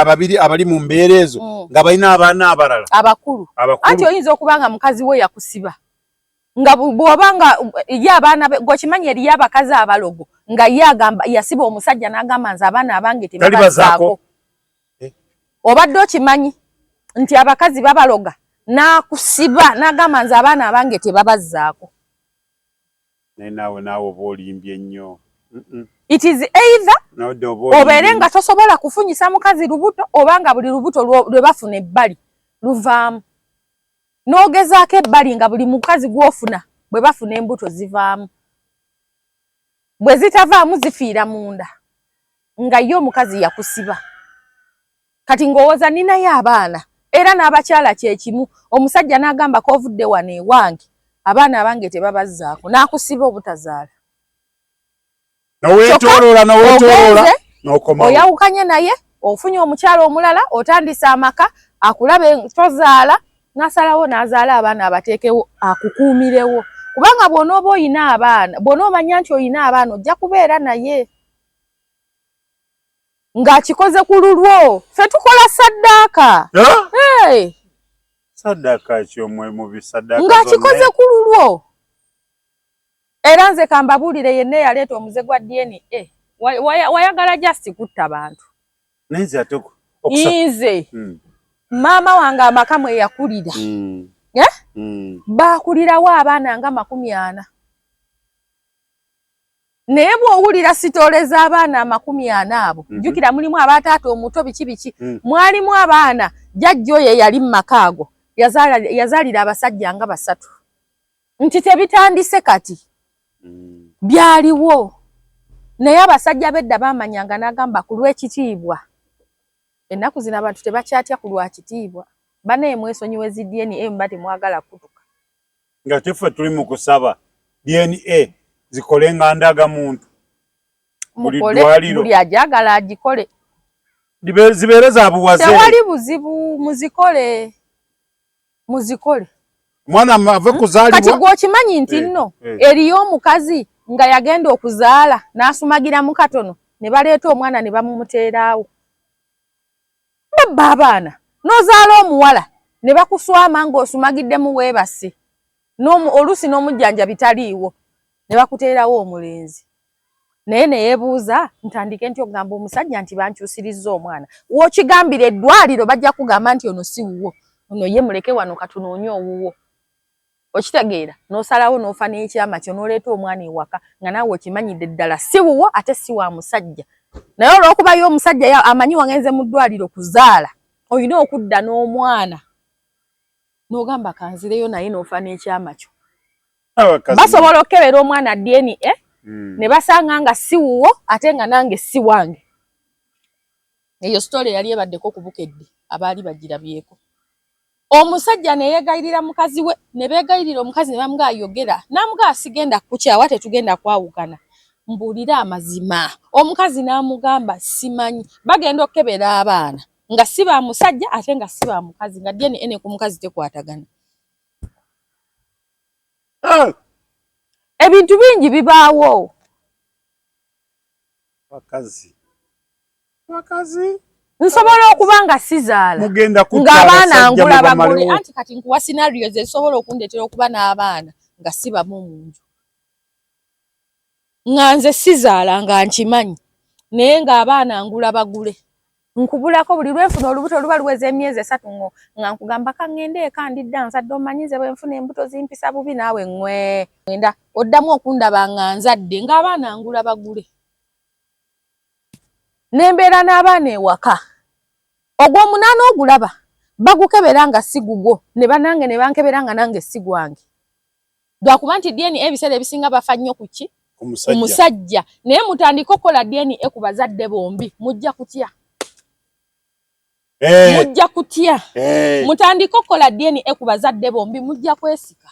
ababiri abali mu mbeera ezo nga balina abaana abalala abakulu. Anti oyinza okuba nga mukazi we yakusiba nga bw'oba nga ye abaana gwokimanyi eriyo abakazi abalogo nga ye agamba yasiba omusajja n'agamba nze abaana abange tebabazaako. Obadde okimanyi nti abakazi babaloga n'akusiba n'agamba nze abaana abange tebabazaako. Naye naawe oba olimbye nnyo. It is either obeere nga tosobola kufunyisa mukazi lubuto oba nga buli lubuto lwe bafuna ebbali luvaamu. N'ogezaako ebbali nga buli mukazi gw'ofuna bwe bafuna embuto zivaamu. Bwe zitavaamu zifiira munda nga ye omukazi yakusiba. Kati ng'owooza ninayo abaana era n'abakyala kye kimu, omusajja n'agamba ko ovudde wano ewange abaana abange tebabazaako n'akusiba obutazaala. Noweetooloola n'okomawo. Oyawukanye naye ofunye omukyala omulala otandise amaka akulabe tozaala n'asalawo n'azaala abaana abateekewo akukuumirewo. Kubanga bw'onooba oyina abaana, bw'onoomanya nti oyina abaana ojja kubeera naye. Ng'akikoze ku lulwo, ffe tukola saddaaka. Saddaaka ki omwe mu bisaddaaka zonna? Ng'akikoze ku lulwo. Era nze kambabuulire yenna eyaleeta omuze gwa DNA. Wayagala just kutta bantu. Nze ate nze maama wange amaka mwe yakulira. Baakulirawo abaana nga 40. Naye bw'owulira sitoole z'abaana 40 abo, jjukira mulimu abataata omuto biki mwalimu abaana jjajja oyo yali mu maka ago yazaalira abasajja nga 3. Nti tebitandise kati byaliwo. Naye abasajja bedda baamanyanga n'agamba ku lw'ekitiibwa. Ennaku zino abantu tebakyatya ku lwa kitiibwa. Banaye mwesonyiwe zi DNA mba temwagala kutuka. Nga teffe tuli mu kusaba DNA zikole nga ndagamuntu. Buli ddwaliro buli ajagala agikole. Zibeere za buwaze. Tewali buzibu muzikole. Mwana ave kuzaalibwa. Kati gw'okimanyi nti nno eriyo omukazi nga yagenda okuzaala n'asumagira mu katono ne baleeta omwana ne bamumuteeraawo. Babba abaana n'ozaala omuwala ne bakuswama ng'osumagiddemu weebase. Oluusi n'omujjanja bitaliiwo ne bakuteerawo omulenzi. Naye ne yeebuuza ntandike nti ogamba omusajja nti bankyusirizza omwana. W'okigambira eddwaliro bajja kugamba nti ono si wuwo. Ono ye muleke wano katunoonye owuwo. Okitegeera n'osalawo n'ofa n'ekyama kyo n'oleeta omwana ewaka nga naawe okimanyidde ddala si wuwo ate si wa musajja. Naye olw'okuba ye omusajja amanyi wagenze mu ddwaliro kuzaala, olina okudda n'omwana n'ogamba kanzireyo naye n'ofa n'ekyama kyo. Basobola okukebera omwana DNA ne basanga nga si wuwo ate nga nange si wange. Eyo story yali ebaddeko ku Bukedde abaali bagirabyeko. Omusajja ne yeegayirira mukazi we ne beegayirira omukazi ne bamugaa ayogera n'amugaa sigenda kukyawa tetugenda kwawukana. Mbuulira amazima. Omukazi n'amugamba simanyi bagenda okukebera abaana nga si ba musajja ate nga si ba mukazi nga DNA ne ku mukazi tekwatagana. Ebintu bingi bibaawo. Wakazi nsobola okuba nga sizaala ng'abaana ngula bagule. Anti kati nkuwa scenario ezisobola okundeetera okuba n'abaana nga si bamu mu nju. Nga nze sizaala nga nkimanyi naye ng'abaana ngula bagule. Nkubulako buli lwenfuna olubuto luba luweza emyezi 3 nga nkugamba kangende eka ndidde nzadde omanyize bwe nfuna embuto zimpisa bubi naawe ngenda oddamu okundaba nga nzadde ng'abaana ngula bagule. Nembeera n'abaana ewaka. Ogw'omunaana ogulaba bagukebera nga si gugwo ne banange ne bankebera nga nange si gwange. Lwakuba nti DNA ebiseera ebisinga bafa nnyo ku ki? Omusajja. Naye mutandika okukola DNA ku bazadde bombi mujja kutya. Mujja kutya. Mutandika okukola DNA ku bazadde bombi mujja kwesika.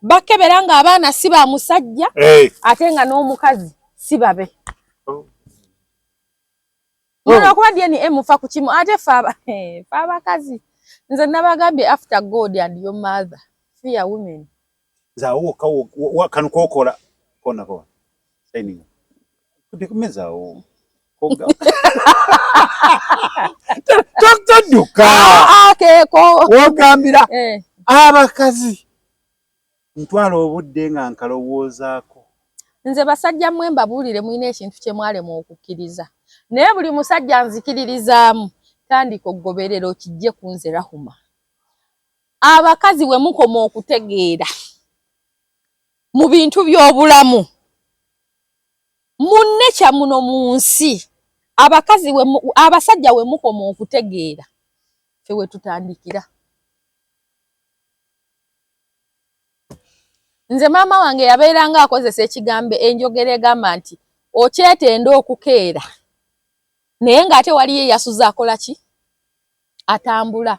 Bakebera nga abaana si ba musajja ate nga n'omukazi si babe. Mwana kuba DNA mufa ku kimu ate fa abakazi. Nze nabagambye after God and your mother fear women. Zawo kawo kanu kokola kona kwa signing kutekumeza o koga toduka keko wogambira abakazi ntwalo obudde nga nkalowoozaako nze basajja mwemba bulire mwine ekintu kye mwalemu okukkiriza naye buli musajja nzikiririzaamu tandika okugoberera okijje kunze Rahuma abakazi we mukoma okutegeera mu bintu by'obulamu munne kya muno mu nsi abasajja we mukoma okutegeera fe we tutandikira. Nze maama wange yabeeranga akozesa ekigambo enjogera egamba nti okyetenda okukeera naye ng'ate waliyo yasuza akola ki atambula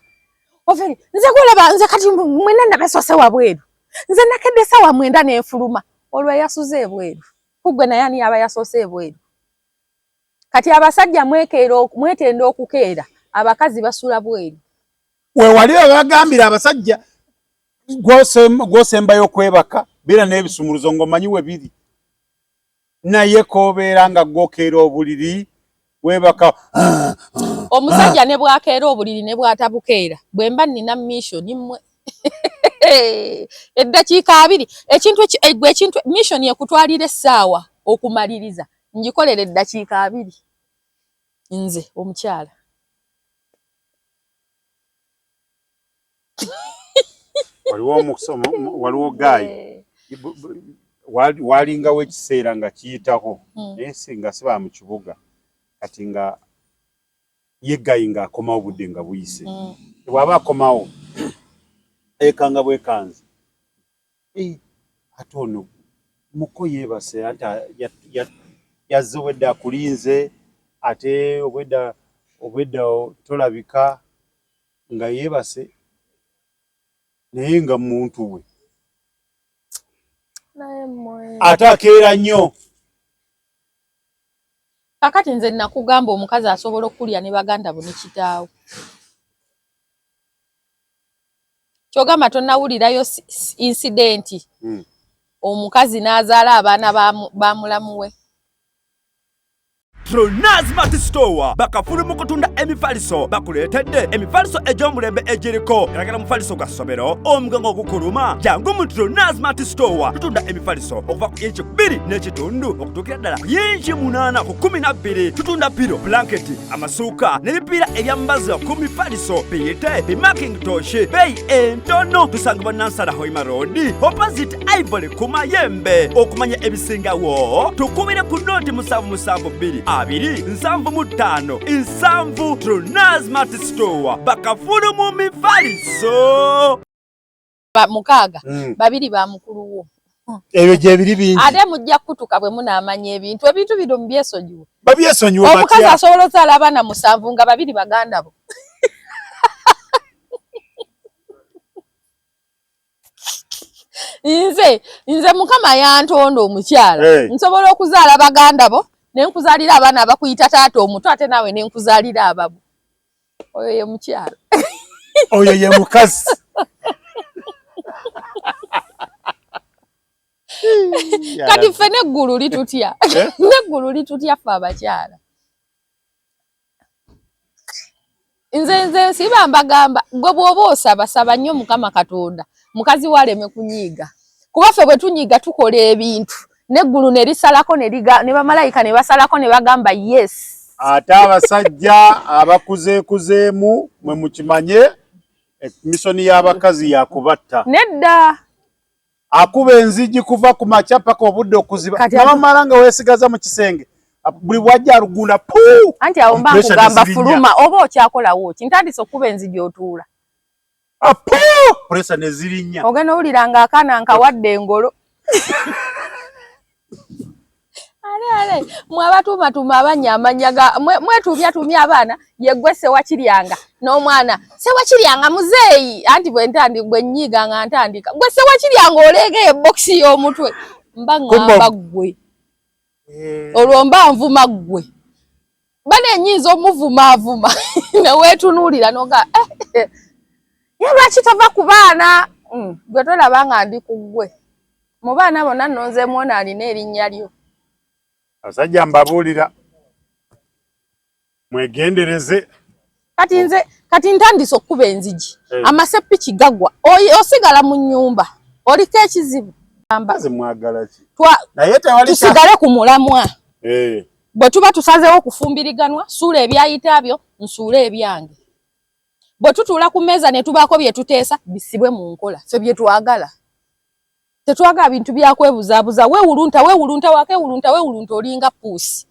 overi nze golaba nze kati mwena nabesose wabweru nze nakedde sawa mwenda n'enfuluma olwo yasuze ebweru kugwe naye ani aba yasose ebweru kati abasajja mwetenda okukeera abakazi basula bweru we wali abagambira abasajja gwosembayo okwebaka bira n'ebisumuluzo ng'omanyi we biri naye koobeera nga gwokeera obuliri webaka omusajja ne bwakeera obuliri ne bwatabukeera bwe mba nnina mission mmwe eddakiika 2 ekintu mission ekutwalira essaawa okumaliriza ngikolera eddakiika 2 nze omukyala waliwo omusomo waliwo gaayi walingawo ekiseera nga kiyitako naye singa siba mu kibuga kati nga ye gaayi ng'akomawo budde nga buyise bw'aba akomawo ekanga bwekanze ate ono muko yeebase ate yazze obwedda akulinze ate obwedda tolabika nga yeebase naye nga muntu we ate akeera nnyo. Kakati nze nakugamba omukazi asobola okulya ne baganda bo ne kitaawo kyogamba tonnawulirayo incidenti omukazi n'azaala abaana ba mulamu we. Tronaz Mart Store bakafulu mu kutunda emifaliso bakuleetedde emifaliso egy'omulembe egiriko eragala mufaliso gwa ssomero omugango ogukuluma jangu mu Tronaz Mart Store tutunda emifaliso okuva ku inchi 2 n'ekitundu okutuukira ddala ku inchi 8 ku 12 tutunda piro blanketi amasuuka n'ebipiira ebyambaza ku mifaliso biyite bimakintosh beeyi entono tusangibwa Nansana Hoima Road opposite Ivory ku Mayembe okumanya ebisingawo tukubire ku noti 772 275 Nsanvu Tronaz Mart Store bakafulu mu mifaliso mukaaga babiri ba mukulu wo ebyo gye biri bingi ate mujja kutuka bwe munaamanya ebintu bino mubyesonyiwa babyesonyiwa batya omukazi asobola ozaala abaana 7 nga babiri baganda bo nze mukama yantonda omukyala nsobola okuzaala baganda bo nenkuzaalira abaana abakuyita taata omuto ate naawe nenkuzaalira ababo oyo ye mukyala oyo ye mukazi kati ffe neggulu litutya neggulu litutya ffe abakyala nze siba mbagamba gwe bw'oba osaba nnyo Mukama Katonda mukazi waleme kunyiiga kuba ffe bwe tunyiiga tukola ebintu neggulu ne lisalako ne bamalayika ne basalako ne bagamba yes. Ate abasajja abakuzeekuzeemu mwe mukimanye emisoni y'abakazi yakubatta nedda akuba enzigi kuva ku makya paka obudde okuziba namamala nga weesigaza mu kisenge buli bwajja alugunda puu anti awo mba nkugamba fuluma oba okyakolawo ki ntandise okuba enzigi otuula puresa ne zirinnya ogenda owulira nga akaana nkawadde engolo ale mwabatuumatuma abanya amanyaga mwetumyatumya abaana yeggwe Sewakiryanga n'omwana Sewakiryanga muzeeyi anti bwe nnyiiga nga ntandika gwe Sewakiryanga oleegeye bokisi y'omutwe mba ngamba ggwe olwo mba nvuma ggwe bane ennyinza omuvumaavuma neweetunuulira noga ye lwaki tova ku baana gwe tolaba nga ndi ku ggwe mu baana bonna nnonzeemu ono alina erinnya lyo. Abasajja mbabuulira mwegendereze. Kati ntandise okkuba enzigi. Amaseppiki gagwa. Osigala mu nnyumba. Oliko ekizibu. Mbaze mwagala ki? Naye tewali tusigale ku mulamwa. Bwe tuba tusazeewo okufumbiriganwa, suula ebyayita byo, nsuula ebyange. Bwe tutuula ku mmeeza ne tubaako bye tuteesa, bisibwe mu nkola. Ffe bye twagala. Tetwagala bintu byakwebuzaabuza. Weewulunta weewulunta olinga puusi.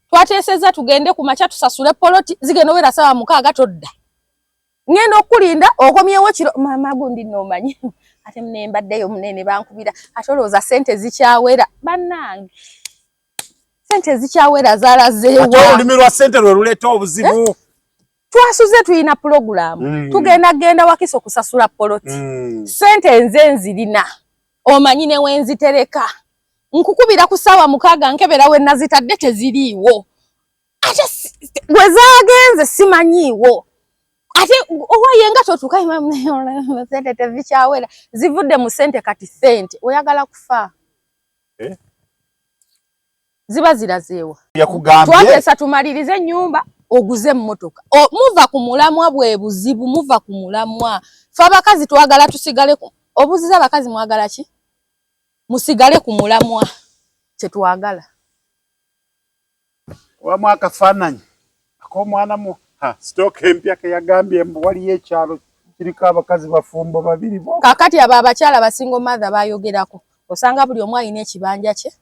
Twateesezza tugende ku makya tusasule poloti zigenda owera ssaawa 6 todda. Ngenda okulinda okomyewo kiro maama gundi n'omanyi. Ate mne mbaddeyo munene bankubira. Ate olowooza ssente zikyawera. Bannange. Ssente zikyawera zaalazeewa. Ate olulimi lwa ssente lwe luleeta obuzibu. Twasuze tuyina pulogulaamu. Tugenda Wakiso kusasula poloti. Ssente nze nzirina. Omanyi ne wenzitereka. Nkukubira ku ssaawa 6 nkebera we nazitadde teziriiwo. Ate bwe zaagenze simanyiiwo. Ate owayenga totuuka ssente tezikyawera. Zivudde mu ssente kati ssente. Oyagala kufa. Ziba zirazeewa. Twateesa tumalirize ennyumba oguze emmotoka. Muva ku mulamwa bwe buzibu, muva ku mulamwa. Ffe abakazi twagala tusigale ku. Obuziza abakazi mwagala ki? Musigale ku mulamwa. Kye twagala. Wamu akafaananyi ak'omwana mu stock empya ke yagambye mbu waliyo ekyalo kiriko abakazi bafumbo 2 bo. Kaakati abo abakyala basingo mother bayogerako. Osanga buli omu alina ekibanja kye.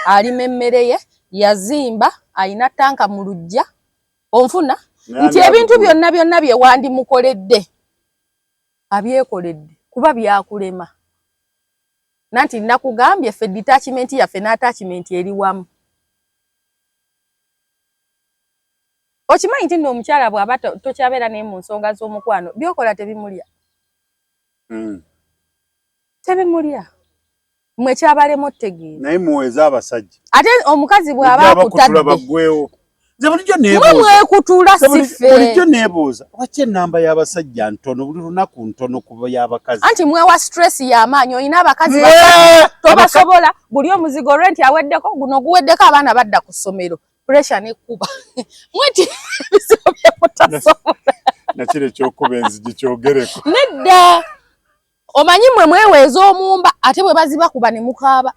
Alima emmere ye, yazimba, alina tanka mu luggya. Onfuna nti ebintu byonna bye wandimukoledde abyekoledde kuba byakulema. Nanti nakugambye ffe detachment yaffe n'attachment eri wamu. Okimanyi nti nno omukyala bw'aba tokyabeera naye mu nsonga z'omukwano byokola tebimulya. Tebimulya. Mmwe kyabalema otegeera. Naye muweza abasajja. Ate omukazi bw'aba akutadde. Nze bulijjo neebuuza. Lwaki ennamba y'abasajja ntono buli lunaku ntono kuba y'abakazi? Anti mwewa stress y'amaanyi olina abakazi tobasobola buli omuzigo rent aweddeko guno guweddeko abaana badda ku ssomero. Pressure n'ekkuba. Mweti ebizibu bye mutasobola. Nakiro ekyokuba enzigi kyogereko. Nedda. Omanyi mmwe mweweeza omumba ate bwe baziba kuba ne mukaaba.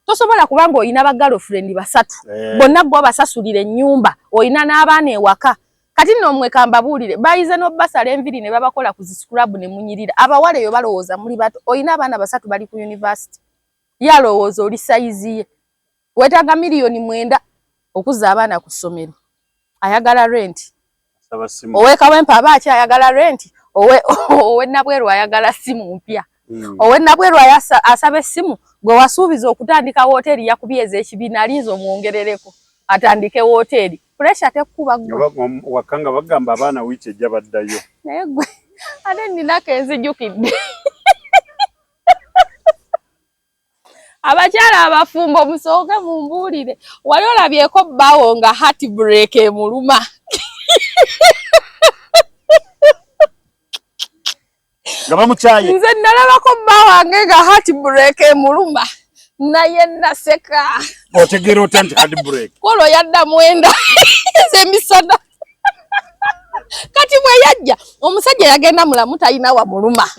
Tosobola kubanga oyina ba girlfriend 3. Bonna gwo basasulira ennyumba. Oyina n'abaana ewaka. Kati nno mmwe kambabuulire bayize n'obbasala enviri ne babakola ku scrub ne munyirira. Abawala eyo balowooza muli bato. Oyina abaana 3 bali ku university. Yalowooza oli sayizi ye. Weetaaga miliyoni 9 okuzza abaana ku ssomero. Ayagala rent. Ow'ekawempe aba akyayagala rent. Owe Nabweru ayagala simu mpya. Owe Nabweru asaba essimu gwe wasuubiza okutandika wooteri yakubyeza ekibiina alinza omwongerereko atandike wooteri. Pressure tekkuba gwe. Wakanga bagamba abaana wiiki ejja baddayo. Naye gwe ate ninako enzijjukidde. Abakyala abafumbo musooke mumbuulire. Wali olabyeko bbaawo nga heartbreak emuluma. Mukyaye. Nze nalabako bba wange nga heartbreak emuluma. Naye naseka. Otegeera otya nti heartbreak? Kolo yadda mwenda. Emisana. Kati bwe yajja omusajja yagenda mulamu talina wa muluma.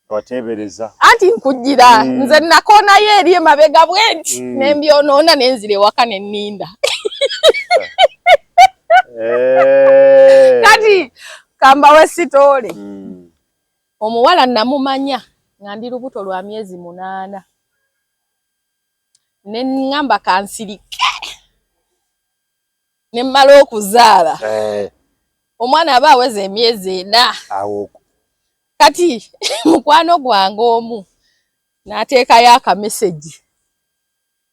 Wateebereza. Anti nkujjira. Nze nakonayo eri emabega bwenti. Nembyonoona nenzire waka ne nninda. Kati kambawe sitoole. Omuwala namumanya nga ndi lubuto lwa myezi 8. Ne ngamba kansirike. Ne mmala okuzaala. Omwana aba aweze emyezi 4. Awo. Kati mukwano gwange omu n'ateekayo akameseji.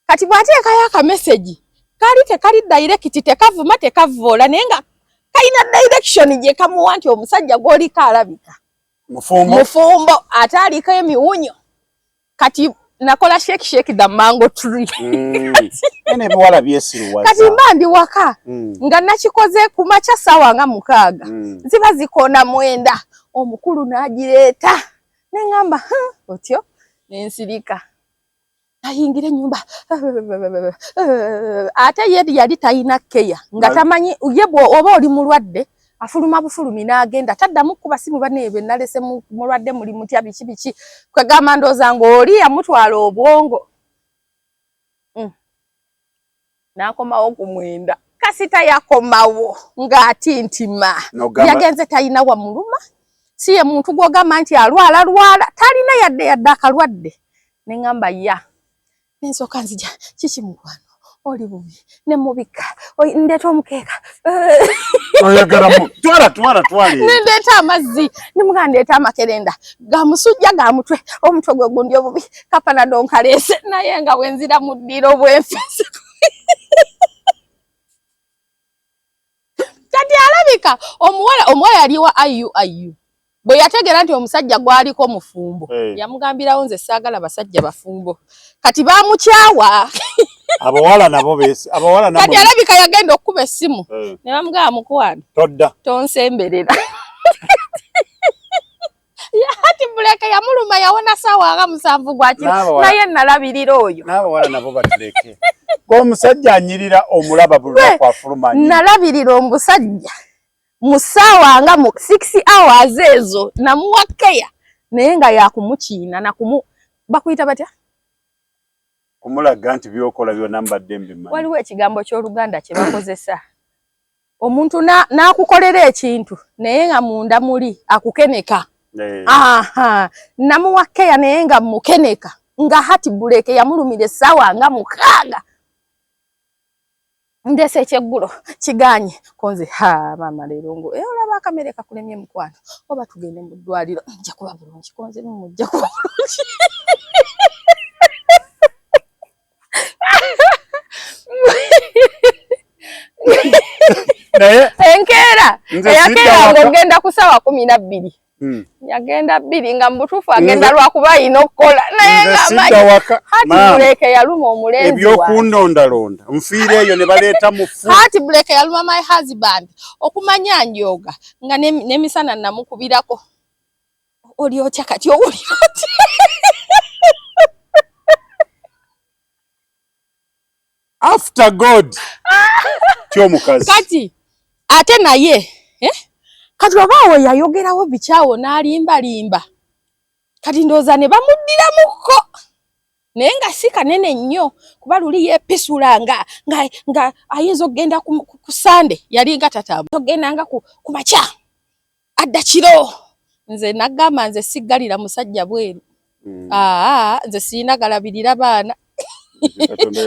Kati bw'ateekayo akameseji kali tekali direct tekavuma tekavoola naye nga kalina direction gye kamuwa nti omusajja gw'oliko alabika. Mufumbo ate aliko emiwunyo. Kati nakola shake the mango tree. Ene biwala byesiruwaza. Kati mba ndi waka nga nakikoze ku makya ssaawa nga 6. Ziba zikoona 9. Omukulu n'agireeta. Ne ngamba otyo nensirika. ayingira ennyumba ate yali talina keya nga tamanyi yebwo oba oli mulwadde afuluma bufulumi n'agenda taddamu kuba simu baneebe nalese mulwadde muli mutya biki kwegamba ndooza ng'oli yamutwala obwongo n'akomawo ku 9 kasita yakomawo ng'atintima yagenze talina wamuluma si ye muntu gw'ogamba nti alwala talina yadde akalwadde ne ngamba n'ensooka nzija kiki mukwano oli bubi ne mubika ndeeta omukeeka oyagalamu twala ndeeta amazzi ne mugamba ndeeta amakerenda ga musujja ga mutwe omutwe gwe gundi obubi kapanado nkaleese naye nga wenzira mu ddiro bwenfese kati alabika omuwala yaliwa ayu bwe yategera nti omusajja gwaliko mufumbo yamugambirawo nze saagala basajja bafumbo kati bamukyawa abawala nabo kati alabika yagenda okukuba essimu ne bamugamba mukwano tonsemberera hati buleke yamuluma yawona saawa nga 7 gwakiro naye nalabirira oyo n'abawala nabo batuleke omusajja anyirira omulaba bulula kwafuluma nalabirira omusajja musaawa nga 6 hours ezo namuwa keya naye nga yakumukiina bakuyita batya kumulaga nti byokola byonna mbadde mbimanyi waliwo ekigambo ky'Oluganda kye bakozesa omuntu n'akukolera ekintu naye nga munda muli akukeneka namuwa keya naye nga mukeneka nga hati buleke yamulumira essaawa nga 6 ndese ekyeggulo kiganye konze mama leero ngo olaba akamere kakulemye mukwano oba tugende mu ddwaliro nja kuba bulungi konze mujja kuba bulungi enkeera eyakeera ng'ogenda ku ssaawa 12 yagenda 2 nga mutuufu agenda lwakuba ayina okukola naye ng'amanyi hati buleke yaluma omulenzi ebyokundondalonda nfiire eyo ne baleeta mufu hati buleke yaluma my husband okumanya njoga nga n'emisana namukubirako oli otya kati owulira otya after God kyomukazi kati ate naye kati obaawe yayogerawo bikyawo n'alimbalimba kati ndooza ne bamuddiramuko naye nga si kanene nnyo kuba luli yeepisula nga ayinza okugenda ku Sande yali nga tatambula ogenda nga ku makya adda kiro nze nagamba nze siggalira musajja bweru nze sirina galabirira baana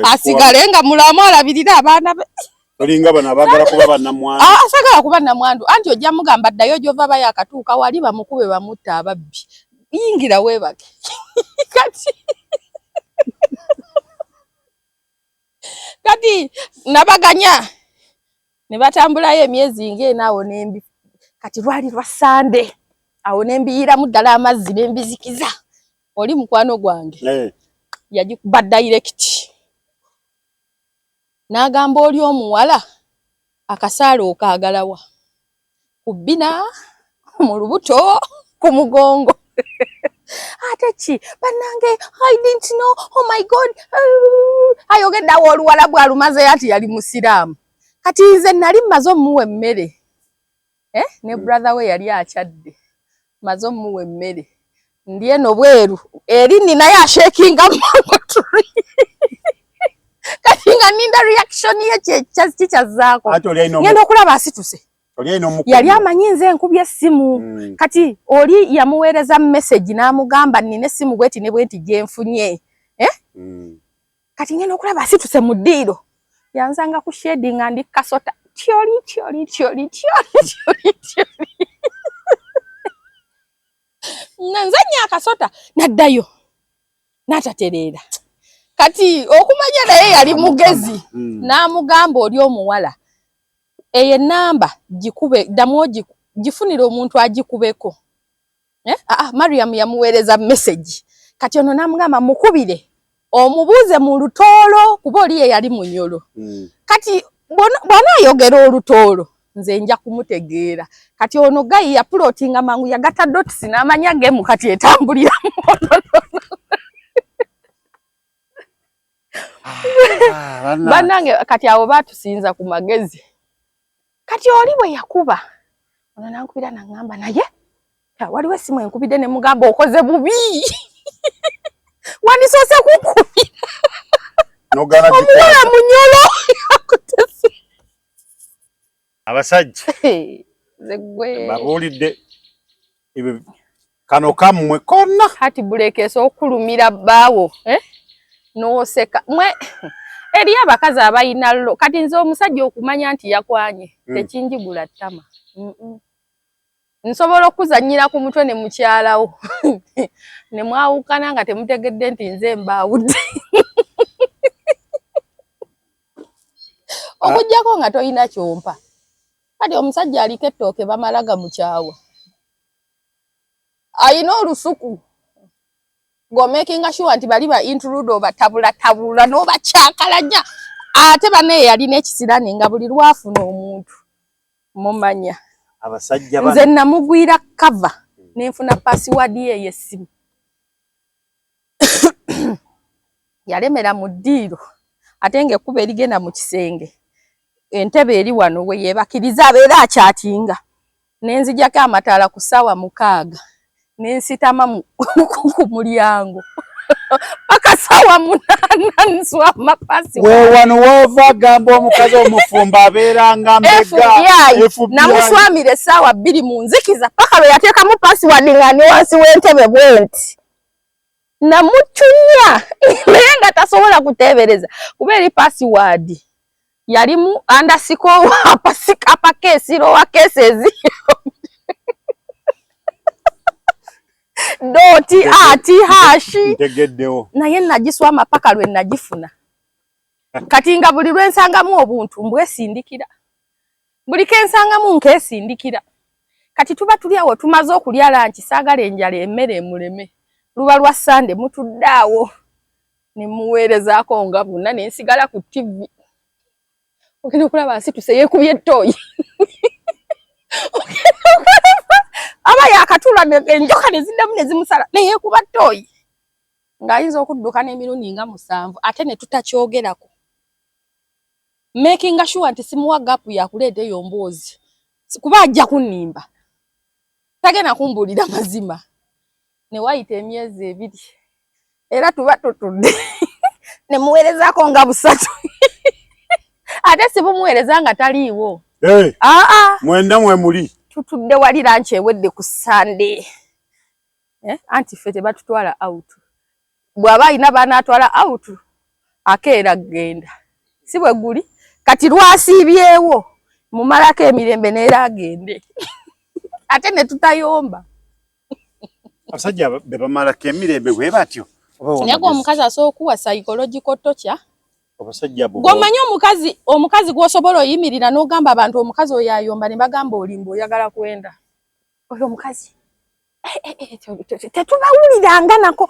asigale nga mulamu alabirira abaana be olinga bano abagala kuba bannamwandu asagala kuba nnamwandu anti ojja mugamba ddayo gy'ova bayakatuuka wali bamukube bamutta ababbi yingira weebake kati nabaganya ne batambulayo emyezi ng'enaawo nembi kati lwali lwa Sande awo nembiyiramu ddala amazzi nembizikiza oli mukwano gwange yagikuba direct n'agamba oli omuwala akasaala okaagalawa ku bbina mu lubuto ku mugongo ate ki bannange I didn't know oh my God ayogeddawo oluwala bwalumaze ati yali musiraamu kati nze nali mmaze omuwa emmere ne brother we yali akyadde mmaze omuwa emmere ndi eno bweru eri ninaye ashekinga mangotuli kati nga ninda reaction ye kikyazaako ngenda okulaba asituse yali amanyi nze enkubye essimu kati oli yamuweereza message n'amugamba nina essimu bweti ne bweti gyenfunye kati ngenda okulaba asituse mu ddiiro yanzanga ku shedi nga ndi kasota tyoli nanzanya akasota naddayo n'atatereera kati okumanya naye yali mugezi n'amugamba oli omuwala eyo enamba gikube ddamu gifunira omuntu agikubeko Mariam yamuweereza message kati ono n'amugamba mukubire omubuuze mu lutoolo kuba oli ye yali munyolo kati bw'anaayogera olutoolo nze nja kumutegeera kati ono gayi ya plotinga mangu yagata dots n'amanya gemu kati etambulira Banange kati abo batusinza ku magezi. Kati oli bwe yakuba. Ono nankubira nangamba naye. Waliwo essimu enkubidde ne mugamba okoze bubi. Wanisose kukubira. Nogana Omwana munyolo. Abasajja. Zegwe. Babulidde. Ibe kano kamwe konna. Hati bulekeso okulumira baawo. N'oseka. Mwe eri abakazi abayina lo. Kati nze omusajja okumanya nti yakwanye. Tekinjigula ttama. Nsobola okuzannyira ku mutwe ne mukyalawo. Ne mwawukana nga temutegedde nti nze mbaawudde. Okujjako nga toyina kyompa. Kati omusajja aliko ettooke bamalaga mukyawa. Ayina olusuku. Go making sure nti bali ba intrude obatabula n'obakyakalanya. Ate bane yalina ekisirani nga buli lwafuna omuntu. Mumanya. Abasajja bano. Nze namugwira cover nenfuna password ye yesimu. Yalemera mu ddiiro. Ate ng'ekkuba erigenda mu kisenge. Entebe eri wano we yebakiriza abeera akyatinga. Nenzijako amataala ku ssaawa 6. Nensitama ku mulyango. Paka ssaawa 8 nswama password. We wano wova gamba omukazi omufumba abeera nga mbega. Namuswamira essaawa 2 mu nzikiza paka lwe yateekamu password nga ne wansi w'entebe bwenti. Namuchunya naye nga tasobola kuteebereza kuba eri password yalimu underscore apa kesiro wa cases doti ati hashi tegeddewo naye nagiswama paka lwe nagifuna kati nga buli lwensangamu obuntu mbwesindikira buli kensangamu nkesindikira kati tuba tuli awo tumaze okulya lanchi saagala enjala emmere emuleme luba lwa Sunday mutuddawo ne muweerezaako nga buna ne nsigala ku TV okene okulaba asituse yeekubye ttooyi aba yakatula enjoka ne ziddamu ne zimusala ne yeekuba ttooyi ng'ayinza okudduka n'emirundi nga 7 ate ne tutakyogerako making sure nti simuwa gapu yakuleeta eyo mboozi kuba ajja kunnimba tagenda kumbuulira mazima ne wayita emyezi 2 era tuba tutudde ne muweerezaako nga 3 ate sibumuweereza nga taliiwo mwenda mwe muli tutudde wali lanchi ewedde ku Sunday anti ffe tebatutwala out bw'aba alina banaatwala out akeera genda si bwe guli kati lwasiibyewo mumalako emirembe neera agende ate ne tutayomba abasajja be bamalako emirembe bwe batyo naye omukazi asobola okuwa psychological torture abasajja bo gomanyi omukazi gw'osobola oyimirira n'ogamba abantu omukazi oyo ayomba ne bagamba olimba oyagala kwenda oyo omukazi tetubawuliranga nako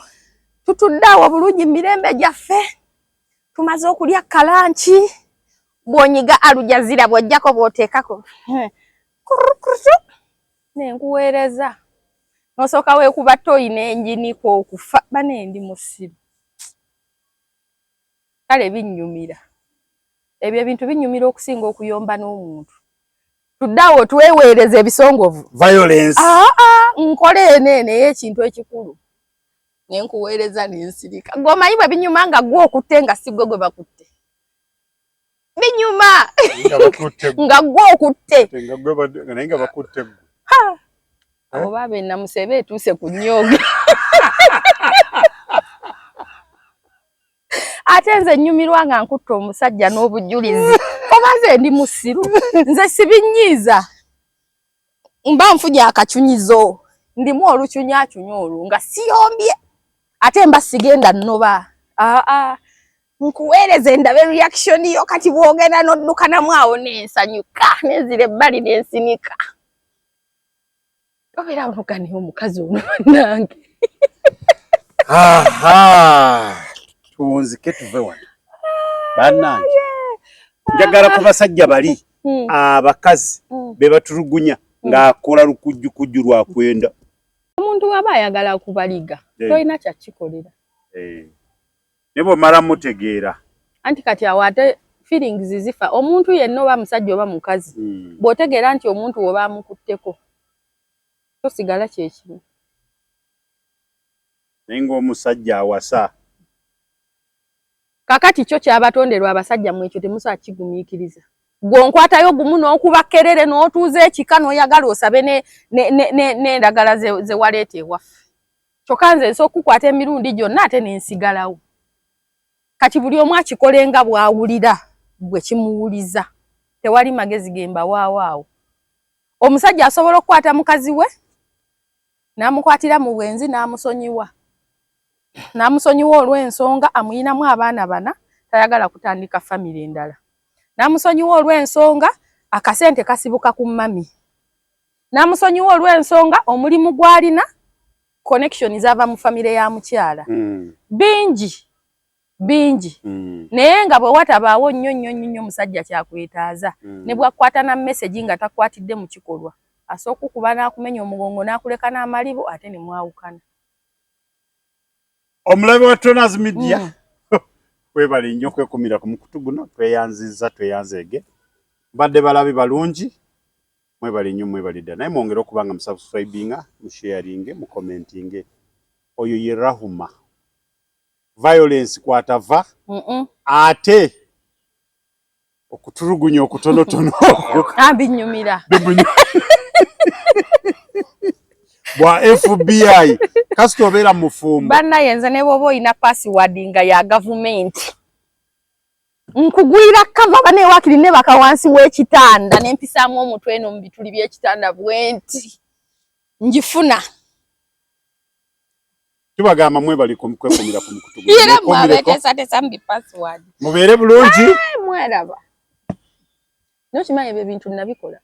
tutudde awo bulungi mirembe gyaffe tumaze okulya kalanchi bw'onyiga alujazira bw'ojjako bw'oteekako nenkuweereza nosooka weekuba ttooyi n'enjiniko okufa bane ndi musiru kale binnyumira ebyo ebintu binnyumira okusinga okuyomba n'omuntu tuddawo tweweereza ebisongovu violence nkole eneene y'ekintu ekikulu nenkuweereza nensirika gomanyi bwe binyuma nga gwe okutte nga si gwe gwe bakutte binyuma nga gwe okutte naye nga bakutte abo baabe namusebe etuuse ku nnyoge ate nze nnyumirwa nga nkutte omusajja n'obujulizi obaze ndi musiru nze sibinyiiza mba nfunye akakyunyizo ndimu olukyunyaakyunya olwo nga siyombye ate mba sigenda nnoba nkuweereze ndabe reaction yo kati bwogenda n'oddukanamu awo nensanyuka nenzira ebbali nensinika obeera onogane omukazi ono bannange tuwunzike tuve wano bannange njagala ku basajja bali abakazi be batulugunya ng'akola lukujjukujju lwakwenda omuntu waba ayagala kubaliga tolina kyakikolera ne bw'omala mutegeera anti kati awate feelings zifa omuntu yenna oba musajja oba mukazi bw'otegeera nti omuntu oba amukutteko tosigala kyekimu naye ng'omusajja awasa kakati kyo kyabatonderwa abasajja mu ekyo temusaa kigumiikiriza gw'onkwatayo gumu n'okuba kkerere n'otuuza ekika n'oyagala osabe n'endagala ze waleeta ewaffe kyokka nze nsobola okukwata emirundi gyonna ate n'ensigalawo kati buli omu akikolenga bw'awulira bwe kimuwuliza tewali magezi gemba waawaawo omusajja asobola okukwata mukazi we n'amukwatira mu bwenzi n'amusonyiwa olw'ensonga amuyinamu abaana bana tayagala kutandika famire endala n'amusonyiwa olw'ensonga akasente kasibuka ku mami n'amusonyiwa olw'ensonga omulimu gw'alina connection zava mu famire ya mukyala bingi naye nga bwe watabaawo nnyo musajja kyakwetaaza ne bwakwata na message nga takwatidde mu kikolwa asooka okuba n'akumenya omugongo n'akuleka n'amalibo ate ne mwawukana omulabe wa Toners Media webale nnyo kwekumira ku mukutu guno tweyanzeege mbadde balabi balungi mwebale nnyo mwebale ddala naye mwongere okuba nga musubscribinga musharinge mukomentinge oyo ye Rahuma violence kwatava ate okutulugunya okutonotono binyumira bwa FBI kasito obeera mufumbo banna yenza ne bwoba oyina password nga ya government nkugwira kava bane wakiri ne baka wansi w'ekitanda nempisaamu omutwe eno mu bituli by'ekitanda bwenti njifuna tubagamba mwebali kwekumira ku mukutu era mwabetesa mbi password mubeere bulungi mweraba nokimanyi ebyo bintu nabikola